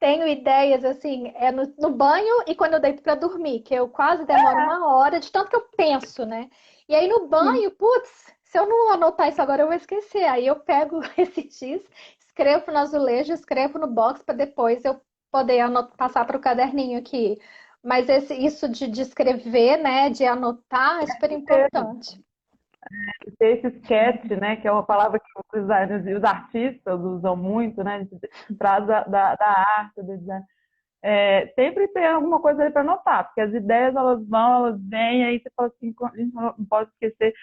tenho ideias assim é no banho e quando eu deito para dormir, que eu quase demoro uma hora de tanto que eu penso, né? E aí no sim. banho, putz, se eu não anotar isso agora eu vou esquecer. Aí eu pego esse X, escrevo no azulejo, escrevo no box para depois eu poder passar para o caderninho aqui. Mas isso de escrever, né, de anotar, é super importante. Ter esse sketch, né? Que é uma palavra que os designers e os artistas usam muito, né? A gente traz da arte, do design. Sempre tem alguma coisa ali para anotar, porque as ideias elas vão, elas vêm, aí você fala assim, a gente não pode esquecer.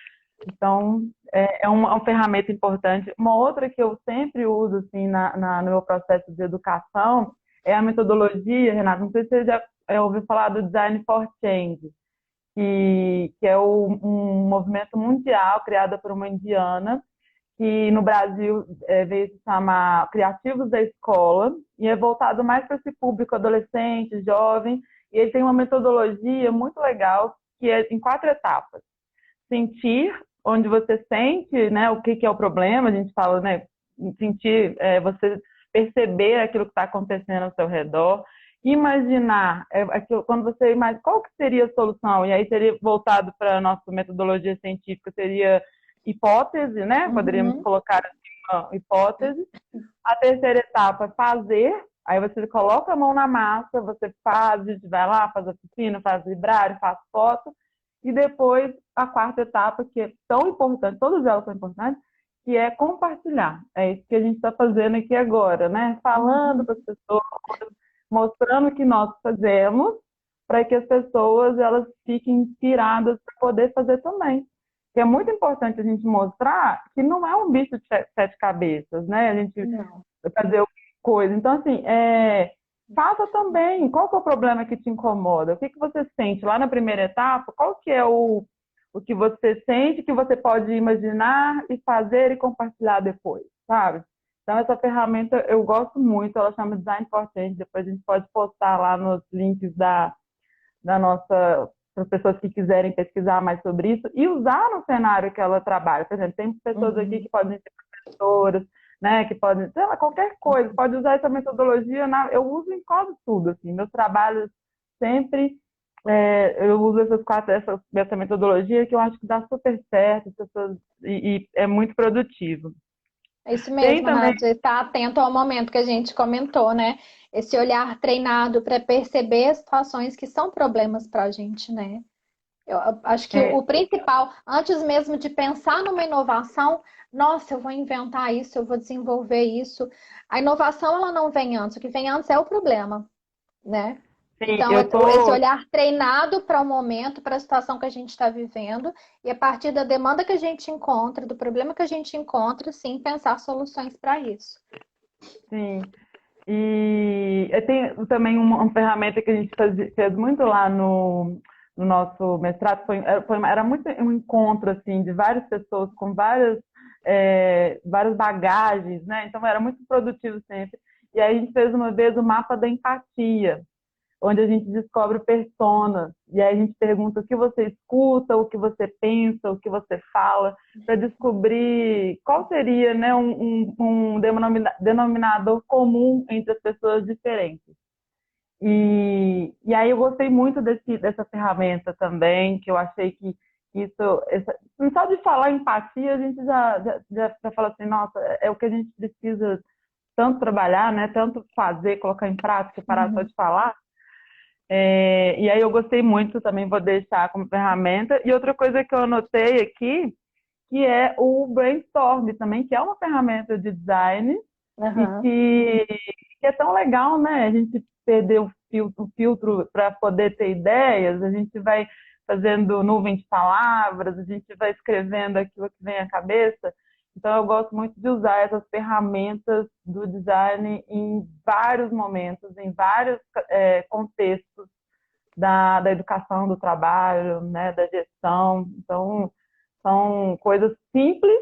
Então, é uma ferramenta importante. Uma outra que eu sempre uso assim, no meu processo de educação é a metodologia, Renato. Não sei se você já ouviu falar do Design for Change, que é um movimento mundial criado por uma indiana que no Brasil veio se chamar Criativos da Escola, e é voltado mais para esse público adolescente, jovem, e ele tem uma metodologia muito legal, que é em 4 etapas. Sentir, onde você sente, né, o que é o problema, a gente fala, né, sentir, você perceber aquilo que está acontecendo ao seu redor, imaginar, quando você imagina, qual que seria a solução, e aí seria voltado para a nossa metodologia científica, seria hipótese, né? Poderíamos Uhum. colocar assim uma hipótese. A terceira etapa é fazer. Aí você coloca a mão na massa, você faz, a gente vai lá, faz oficina, faz vibrário, faz foto. E depois a quarta etapa, que é tão importante, todas elas são importantes, que é compartilhar. É isso que a gente está fazendo aqui agora, né? Falando Uhum. para as pessoas, mostrando o que nós fazemos, para que as pessoas elas fiquem inspiradas para poder fazer também. Que é muito importante a gente mostrar que não é um bicho de 7 cabeças, né? A gente Não. fazer coisa. Então, assim, faça também. Qual que é o problema que te incomoda? O que que você sente lá na primeira etapa? Qual que é o que você sente que você pode imaginar e fazer e compartilhar depois, sabe? Então, essa ferramenta eu gosto muito, ela chama Design for Change, depois a gente pode postar lá nos links da nossa as pessoas que quiserem pesquisar mais sobre isso e usar no cenário que ela trabalha. Por exemplo, tem pessoas aqui que podem ser professoras, né, que podem, sei lá, qualquer coisa, pode usar essa metodologia, eu uso em quase tudo, assim, meus trabalhos sempre, eu uso essa metodologia que eu acho que dá super certo, e é muito produtivo. É isso Tem mesmo, também, Nádia, estar atento ao momento que a gente comentou, né? Esse olhar treinado para perceber as situações que são problemas para a gente, né? Eu acho que o é, principal, antes mesmo de pensar numa inovação, nossa, eu vou inventar isso, eu vou desenvolver isso. A inovação, ela não vem antes, o que vem antes é o problema, né? sim, Então, eu esse tô, olhar treinado para o momento, para a situação que a gente está vivendo, e a partir da demanda que a gente encontra, do problema que a gente encontra, sim, pensar soluções para isso. sim. E eu tenho também uma ferramenta que a gente fez muito lá no nosso mestrado, era muito um encontro assim, de várias pessoas com várias bagagens, né? Então era muito produtivo sempre. E aí a gente fez uma vez o mapa da empatia, onde a gente descobre personas, e aí a gente pergunta o que você escuta, o que você pensa, o que você fala, para descobrir qual seria, né, um denominador comum entre as pessoas diferentes. E aí eu gostei muito dessa ferramenta também, que eu achei que só de falar empatia, a gente já fala assim, nossa, é o que a gente precisa tanto trabalhar, né, tanto fazer, colocar em prática, parar só Uhum. de falar. E aí eu gostei muito, também vou deixar como ferramenta. E outra coisa que eu anotei aqui, que é o Brainstorm também, que é uma ferramenta de design e Uhum. que é tão legal, né? A gente perder o filtro para poder ter ideias, a gente vai fazendo nuvem de palavras, a gente vai escrevendo aquilo que vem à cabeça. Então, eu gosto muito de usar essas ferramentas do design em vários momentos, em vários contextos da educação, do trabalho, né, da gestão. Então, são coisas simples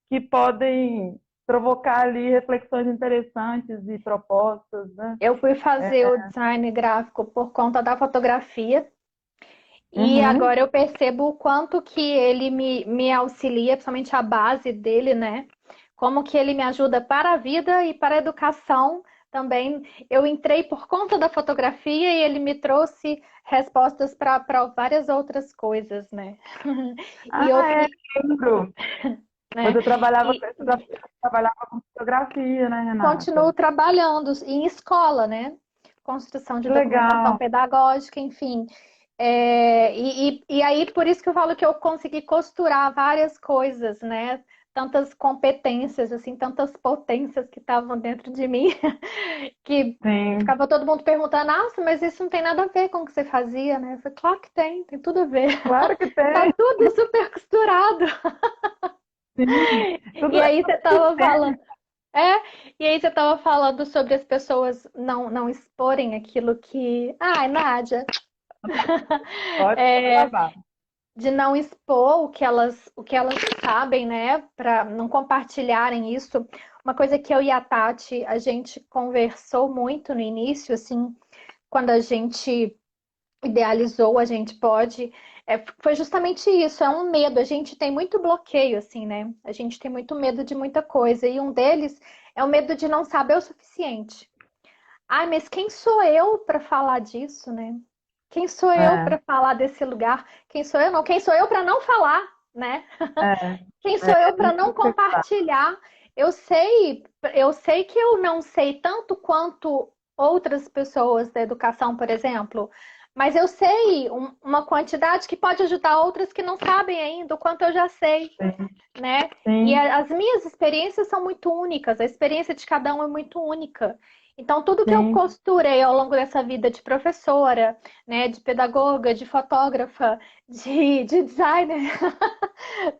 que podem provocar ali reflexões interessantes e propostas, né? Eu fui É, fazer o design gráfico por conta da fotografia e uhum. agora eu percebo o quanto que ele me auxilia, principalmente a base dele, né? Como que ele me ajuda para a vida e para a educação também. Eu entrei por conta da fotografia e ele me trouxe respostas para várias outras coisas, né? E eu, Ah, lembro. né? Você trabalhava, E você trabalhava com fotografia, né, continuo Renata? trabalhando em escola, né? Construção de Que documentação legal. pedagógica, enfim. E aí, por isso que eu falo que eu consegui costurar várias coisas, né? Tantas competências, assim, tantas potências que estavam dentro de mim, que Sim, ficava todo mundo perguntando, nossa, mas isso não tem nada a ver com o que você fazia, né? Eu falei, claro que tem tudo a ver. claro que Tá tem. tudo super costurado. Sim. E Tudo é aí você tudo tava falando. sistêmico. É, e aí você estava falando sobre as pessoas não exporem aquilo que. Ai, Nádia, Pode é, gravar. de não expor o que elas sabem, né? Para não compartilharem isso. Uma coisa que eu e a Tati, a gente conversou muito no início, assim, quando a gente idealizou, a gente pode. Foi justamente isso, é um medo. A gente tem muito bloqueio, assim, né? A gente tem muito medo de muita coisa. E um deles é o medo de não saber o suficiente. Ai, mas quem sou eu para falar disso, né? Quem sou eu É, para falar desse lugar? Quem sou eu? Não, quem sou eu para não falar, né? é, Quem sou eu para não isso que eu falo. compartilhar? Eu sei que eu não sei tanto quanto outras pessoas da educação, por exemplo, mas eu sei uma quantidade que pode ajudar outras que não sabem ainda, o quanto eu já sei, Sim, né? E sim, as minhas experiências são muito únicas, a experiência de cada um é muito única. Então, tudo que eu sim. costurei ao longo dessa vida de professora, né, de pedagoga, de fotógrafa, de designer,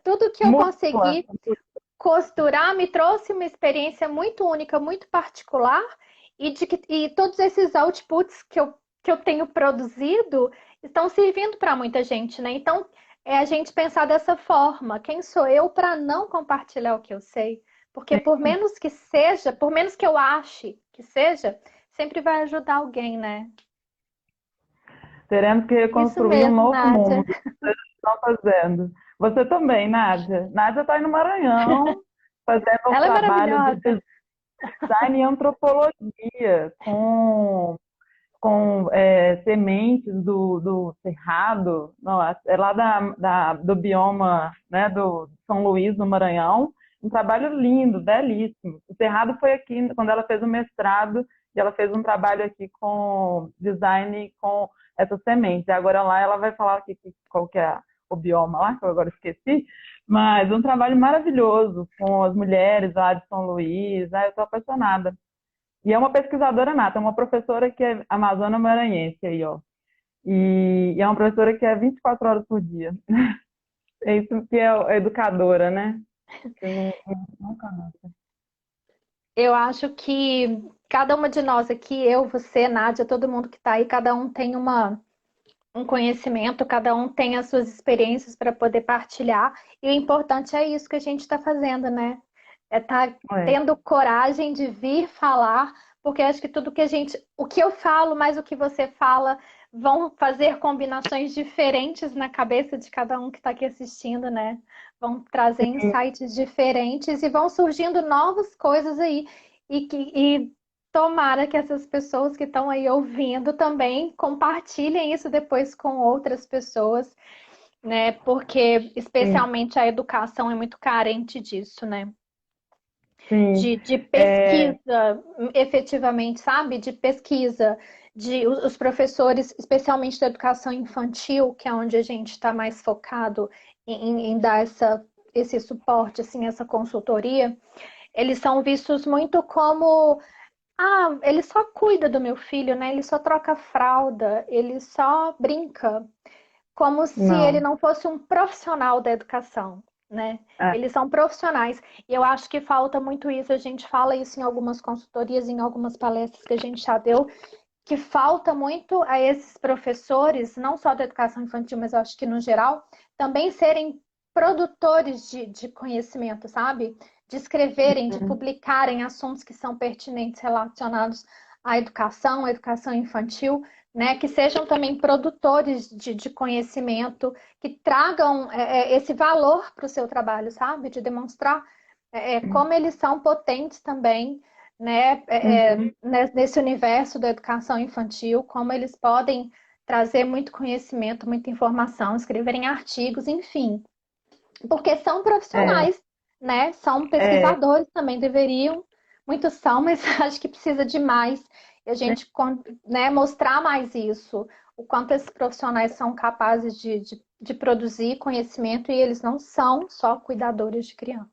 tudo que eu Múltipla. consegui costurar me trouxe uma experiência muito única, muito particular, e todos esses outputs que eu tenho produzido estão servindo para muita gente, né? Então, é a gente pensar dessa forma: quem sou eu para não compartilhar o que eu sei? Porque por menos que seja, por menos que eu ache que seja, sempre vai ajudar alguém, né? Teremos que Isso reconstruir um mesmo, novo Nádia. mundo. Vocês estão fazendo. Você também, Nádia. Nádia está aí no Maranhão, fazendo um Ela é trabalho de maravilhosa. design e antropologia com sementes do cerrado, não, é lá do bioma, né, do São Luís, no Maranhão. Um trabalho lindo, belíssimo. O cerrado foi aqui, quando ela fez o mestrado, e ela fez um trabalho aqui com design com essas sementes. E agora lá ela vai falar aqui qual que é o bioma lá, que eu agora esqueci, mas um trabalho maravilhoso com as mulheres lá de São Luís. Eu estou apaixonada. E é uma pesquisadora nata, é uma professora que é amazona maranhense aí, ó. E é uma professora que é 24 horas por dia. É isso que é educadora, né? Você nunca nota. Eu acho que cada uma de nós aqui, eu, você, Nádia, todo mundo que está aí, cada um tem um conhecimento, cada um tem as suas experiências para poder partilhar. E o importante é isso que a gente está fazendo, né? É estar É, tendo coragem de vir falar, porque eu acho que tudo que o que eu falo, mais o que você fala, vão fazer combinações diferentes na cabeça de cada um que está aqui assistindo, né? Vão trazer insights diferentes e vão surgindo novas coisas aí. E tomara que essas pessoas que estão aí ouvindo também compartilhem isso depois com outras pessoas, né? Porque sim, especialmente a educação é muito carente disso, né? sim. De É, pesquisa, efetivamente, sabe? De pesquisa, de os professores, especialmente da educação infantil, que é onde a gente está mais focado em dar esse suporte, assim, essa consultoria, eles são vistos muito como ele só cuida do meu filho, né? Ele só troca fralda, ele só brinca, como se ele não. não fosse um profissional da educação, né? É, Eles são profissionais. E eu acho que falta muito isso. A gente fala isso em algumas consultorias, em algumas palestras que a gente já deu, que falta muito a esses professores, não só da educação infantil, mas eu acho que no geral, também serem produtores de conhecimento, sabe? De escreverem, de publicarem assuntos que são pertinentes relacionados à educação infantil, né? Que sejam também produtores de conhecimento, que tragam esse valor para o seu trabalho, sabe? De demonstrar como eles são potentes também, né? uhum. Nesse universo da educação infantil, como eles podem trazer muito conhecimento, muita informação, escreverem artigos, enfim, porque são É, profissionais, né? São é, pesquisadores também deveriam, muitos são, mas acho que precisa de mais. E a gente, né, mostrar mais isso, o quanto esses profissionais são capazes de produzir conhecimento e eles não são só cuidadores de criança.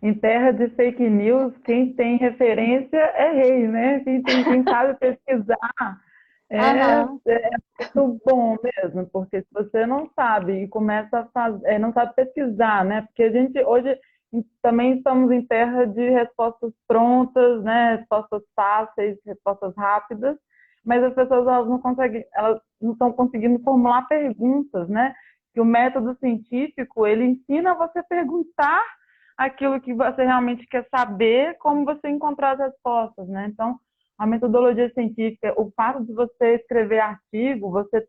em terra de fake news, quem tem referência é rei, né? Quem sabe pesquisar é, Aham. é muito bom mesmo, porque se você não sabe e começa a fazer, não sabe pesquisar, né? Porque a gente hoje também estamos em terra de respostas prontas, né? Respostas fáceis, respostas rápidas, mas as pessoas elas não estão conseguindo formular perguntas, né? Que o método científico ele ensina você a perguntar aquilo que você realmente quer saber, como você encontrar as respostas, né? Então a metodologia científica, o fato de você escrever artigo, você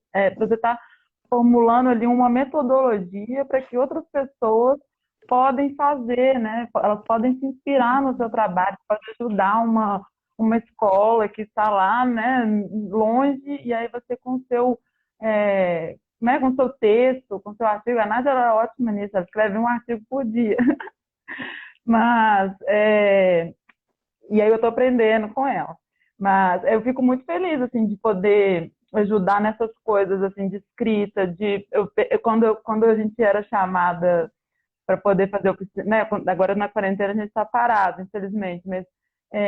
está formulando ali uma metodologia para que outras pessoas podem fazer, né? Elas podem se inspirar no seu trabalho, pode ajudar uma escola que está lá, né, longe, e aí você com o seu, né, com o seu texto, com o seu artigo, a Nádia era ótima nisso, ela escreve um artigo por dia, mas e aí eu estou aprendendo com ela. Mas eu fico muito feliz assim de poder ajudar nessas coisas assim de escrita, quando a gente era chamada para poder fazer oficina, né? Agora na quarentena a gente está parado, infelizmente, mas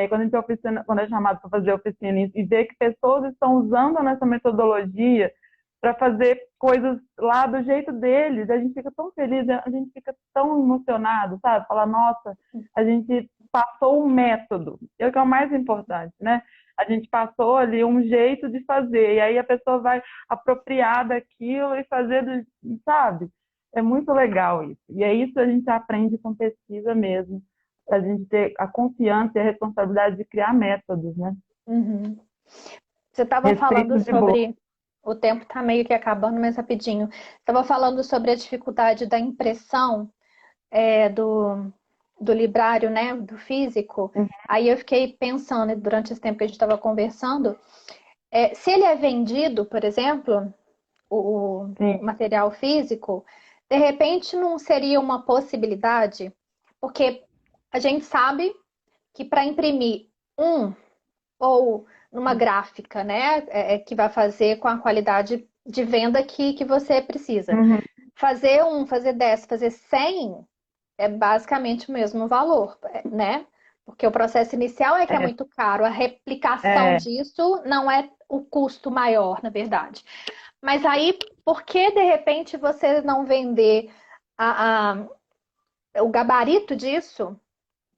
quando a gente quando é chamado para fazer oficina e ver que pessoas estão usando nessa metodologia para fazer coisas lá do jeito deles, a gente fica tão feliz, a gente fica tão emocionado, sabe? Falar, nossa, a gente passou um método, é o que é o mais importante, né? A gente passou ali um jeito de fazer, e aí a pessoa vai apropriar daquilo e fazer, sabe? É muito legal isso. E é isso que a gente aprende com pesquisa mesmo, a gente ter a confiança e a responsabilidade de criar métodos, né? Uhum. Você estava falando Restrito de boa. O tempo está meio que acabando, mas rapidinho. Estava falando sobre a dificuldade da impressão do librário, né, do físico. Uhum. Aí eu fiquei pensando, durante esse tempo que a gente estava conversando, se ele é vendido, por exemplo, o Sim. material físico, de repente não seria uma possibilidade, porque a gente sabe que para imprimir um ou numa gráfica, né, que vai fazer com a qualidade de venda que você precisa. Uhum. Fazer um, fazer 10, fazer 100 é basicamente o mesmo valor, né? Porque o processo inicial é que é É, muito caro, a replicação é, disso não é o custo maior, na verdade. Mas aí, por que de repente você não vender a, o gabarito disso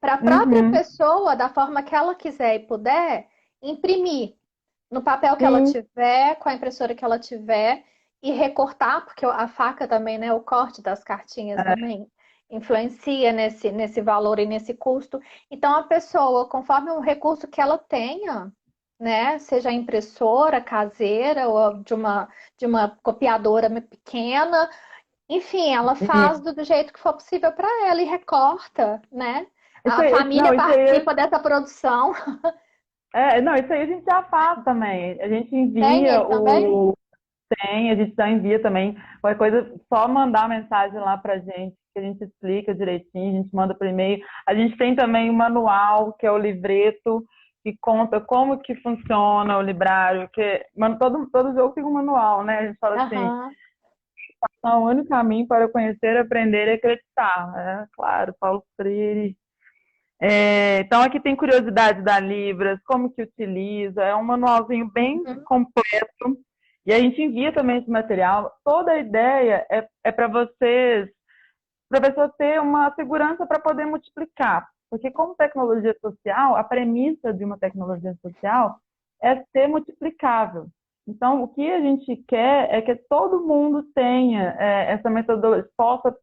para a própria uhum. pessoa, da forma que ela quiser e puder, imprimir no papel que ela Sim, tiver, com a impressora que ela tiver, e recortar, porque a faca também, né? O corte das cartinhas é, também influencia nesse valor e nesse custo. Então, a pessoa, conforme o recurso que ela tenha, né? Seja impressora caseira ou de uma copiadora pequena, enfim, ela faz sim. do jeito que for possível para ela e recorta, né? A Não, família isso aí, participa dessa produção. não, isso aí a gente já faz também. A gente Tem envia ele também? a gente já envia também. Qualquer coisa, só mandar mensagem lá pra gente, que a gente explica direitinho, a gente manda por e-mail. A gente tem também o manual, que é o livreto, que conta como que funciona o librário, que mano, todo jogo tem um manual, né? A gente fala assim, Aham. o único caminho para conhecer, aprender e acreditar. É, claro, Paulo Freire. Então aqui tem curiosidade da Libras, como que utiliza, é um manualzinho bem Uhum. completo. E a gente envia também esse material. Toda a ideia é para a pessoa ter uma segurança para poder multiplicar. Porque como tecnologia social, a premissa de uma tecnologia social é ser multiplicável. Então, o que a gente quer é que todo mundo tenha essa metodologia, possa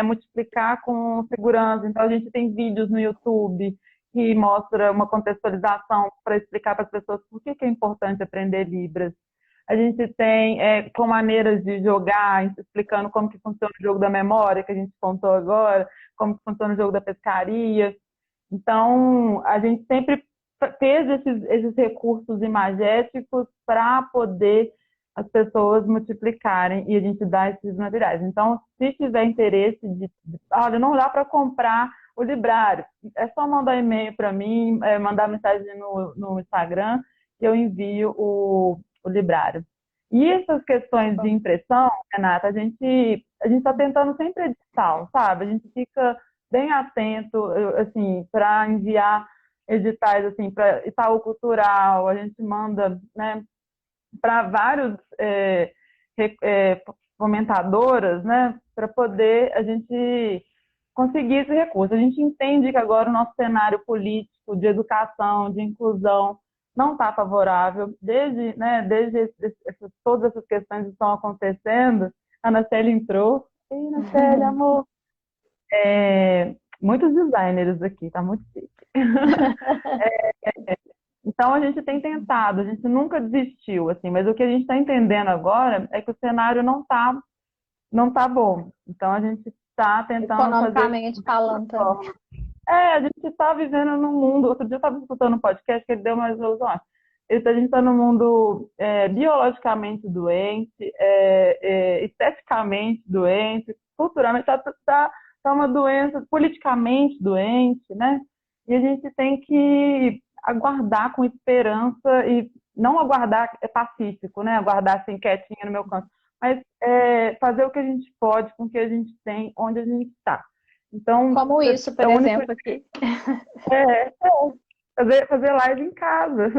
multiplicar com segurança. Então, a gente tem vídeos no YouTube que mostra uma contextualização para explicar para as pessoas por que é importante aprender Libras. A gente tem com maneiras de jogar, explicando como que funciona o jogo da memória, que a gente contou agora, como que funciona o jogo da pescaria. Então, a gente sempre fez esses recursos imagéticos para poder as pessoas multiplicarem e a gente dá esses materiais. Então, se tiver interesse olha, não dá para comprar o librário, é só mandar e-mail para mim, mandar mensagem no Instagram, que eu envio o librário. E essas Tá questões de bom. impressão, Renata, a gente está tentando sempre edital, sabe? A gente fica bem atento, assim, para enviar editais, assim, para Itaú Cultural, a gente manda, né, para vários fomentadoras, né, para poder a gente conseguir esse recurso. A gente entende que agora o nosso cenário político de educação, de inclusão, não está favorável. Todas essas questões estão acontecendo. A Anaceli entrou. Ei, Anaceli, amor. Muitos designers aqui, tá muito chique. Então a gente tem tentado, a gente nunca desistiu, assim, mas o que a gente está entendendo agora é que o cenário não tá bom. Então a gente está tentando fazer Economicamente falando também. forma. A gente está vivendo num mundo. Outro dia eu estava escutando um podcast que ele deu uma resolução. A gente está num mundo biologicamente doente, esteticamente doente, culturalmente tá uma doença politicamente doente, né? E a gente tem que aguardar com esperança e não aguardar pacífico, né? Aguardar assim quietinho no meu canto, mas fazer o que a gente pode com o que a gente tem, onde a gente está. Então, Como isso, é por o único exemplo, aqui. fazer live em casa,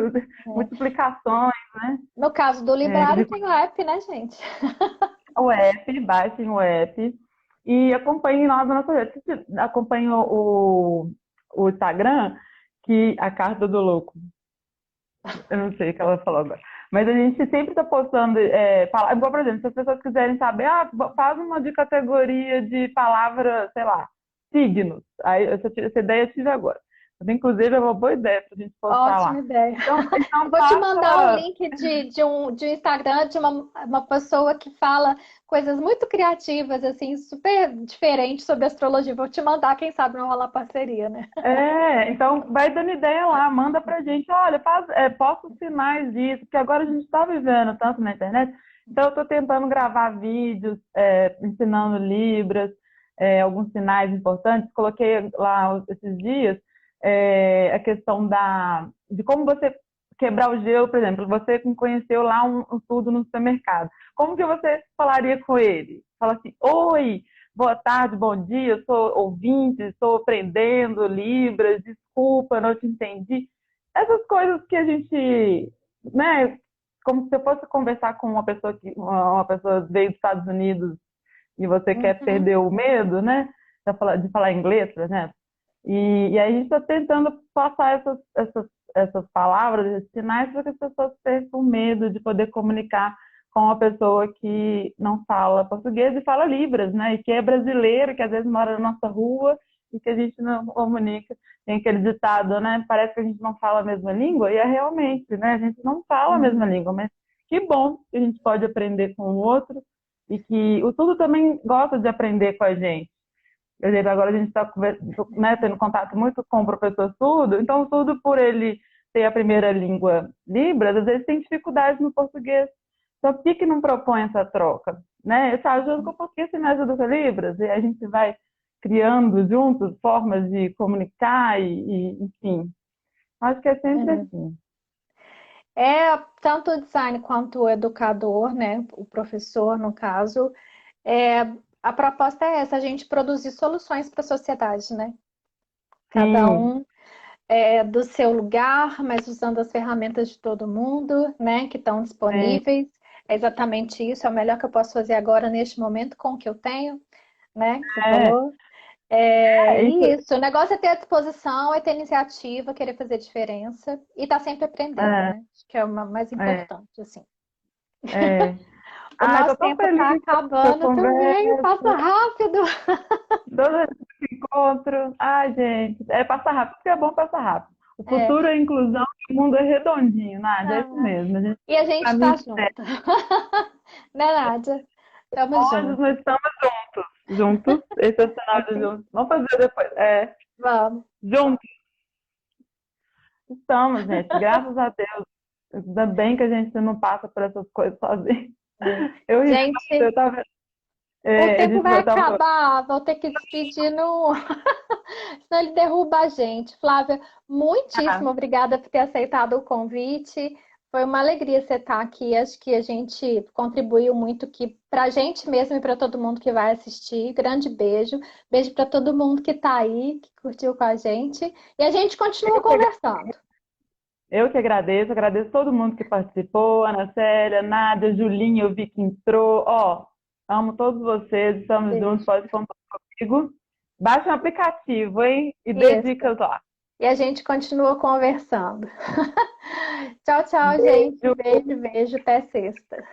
multiplicações, né? No caso do Librário, tem o app, né, gente? O app, baixem o app e acompanhem nós na nossa rede. Acompanhem o Instagram, que a carta do louco, eu não sei o que ela falou agora. Mas a gente sempre está postando, igual, por exemplo, se as pessoas quiserem saber, faz uma de categoria de palavra, sei lá, signos. Aí essa ideia eu tive agora. Inclusive, é uma boa ideia para a gente postar Ótima lá. ideia. Então Vou te mandar um passa. link de um Instagram de uma pessoa que fala coisas muito criativas, assim, super diferentes sobre astrologia. Vou te mandar, quem sabe não rolar parceria, né? Então vai dando ideia lá, manda pra gente, olha, posta os sinais disso, porque agora a gente está vivendo tanto na internet, então eu estou tentando gravar vídeos, ensinando Libras, alguns sinais importantes, coloquei lá esses dias a questão de como você quebrar o gelo, por exemplo, você conheceu lá um tudo no supermercado, como que você falaria com ele? Fala assim, oi, boa tarde, bom dia, eu sou ouvinte, estou aprendendo Libras, desculpa, não te entendi. Essas coisas que a gente, né, como se eu fosse conversar com uma pessoa veio dos Estados Unidos e você quer Uhum. perder o medo, né, de falar inglês, por exemplo. E aí a gente está tentando passar essas palavras, esses sinais, para que as pessoas percam o medo de poder comunicar com uma pessoa que não fala português e fala Libras, né? E que é brasileiro, que às vezes mora na nossa rua e que a gente não comunica. Tem aquele ditado, né? Parece que a gente não fala a mesma língua, e é realmente, né? A gente não fala a mesma língua, mas que bom que a gente pode aprender com o outro e que o tudo também gosta de aprender com a gente. Por exemplo, agora a gente está, né, tendo contato muito com o professor surdo, então o surdo, por ele ter a primeira língua Libras, às vezes tem dificuldade no português. Então, por que não propõe essa troca? Né? Eu te ajudo com o português, você me ajuda com a Libras, e a gente vai criando juntos formas de comunicar enfim. Acho que é sempre assim. Tanto o design quanto o educador, né? O professor, no caso, é, a proposta é essa, a gente produzir soluções para a sociedade, né? Cada Sim, um do seu lugar, mas usando as ferramentas de todo mundo, né, que estão sim. disponíveis. É exatamente isso, é o melhor que eu posso fazer agora, neste momento, com o que eu tenho, né, que você É, falou. E isso, isso, o negócio é ter a disposição, é ter iniciativa, querer fazer diferença e estar sempre aprendendo, é, né? Acho que é o mais é, importante, assim. é. O Ai, nosso tô tão tempo feliz está com essa acabando também, passa conversa. rápido. Todo esse encontro. Ai, gente, passa rápido, porque é bom passar rápido. O É. futuro é inclusão e o mundo é redondinho, Nádia, é isso Ah, mesmo. A gente e a gente caminha está junto. Né, Nádia? Tamo hoje, junto. nós estamos juntos. Esse é o sinal de Assim, juntos. Vamos fazer depois. vamos. Juntos estamos, gente. Graças a Deus. Ainda bem que a gente não passa por essas coisas sozinho. É. Eu ri, Gente, eu tava, o a tempo gente vai eu tava falando. acabar, vou ter que despedir no. Senão ele derruba a gente. Flávia, Ah, muitíssimo obrigada por ter aceitado o convite. Foi uma alegria você estar aqui. Acho que a gente contribuiu muito aqui para a gente mesmo e para todo mundo que vai assistir. Grande beijo. Beijo para todo mundo que está aí, que curtiu com a gente. E a gente continua eu que conversando. Eu que agradeço todo mundo que participou, Ana Célia, Nádia, Julinha, eu vi que entrou. Ó, amo todos vocês, estamos juntos, Beijo. pode contar comigo. Baixe um aplicativo, hein? E dê Isso. dicas lá. E a gente continua conversando. Tchau, tchau, gente. Beijo. Beijo, beijo. Até sexta.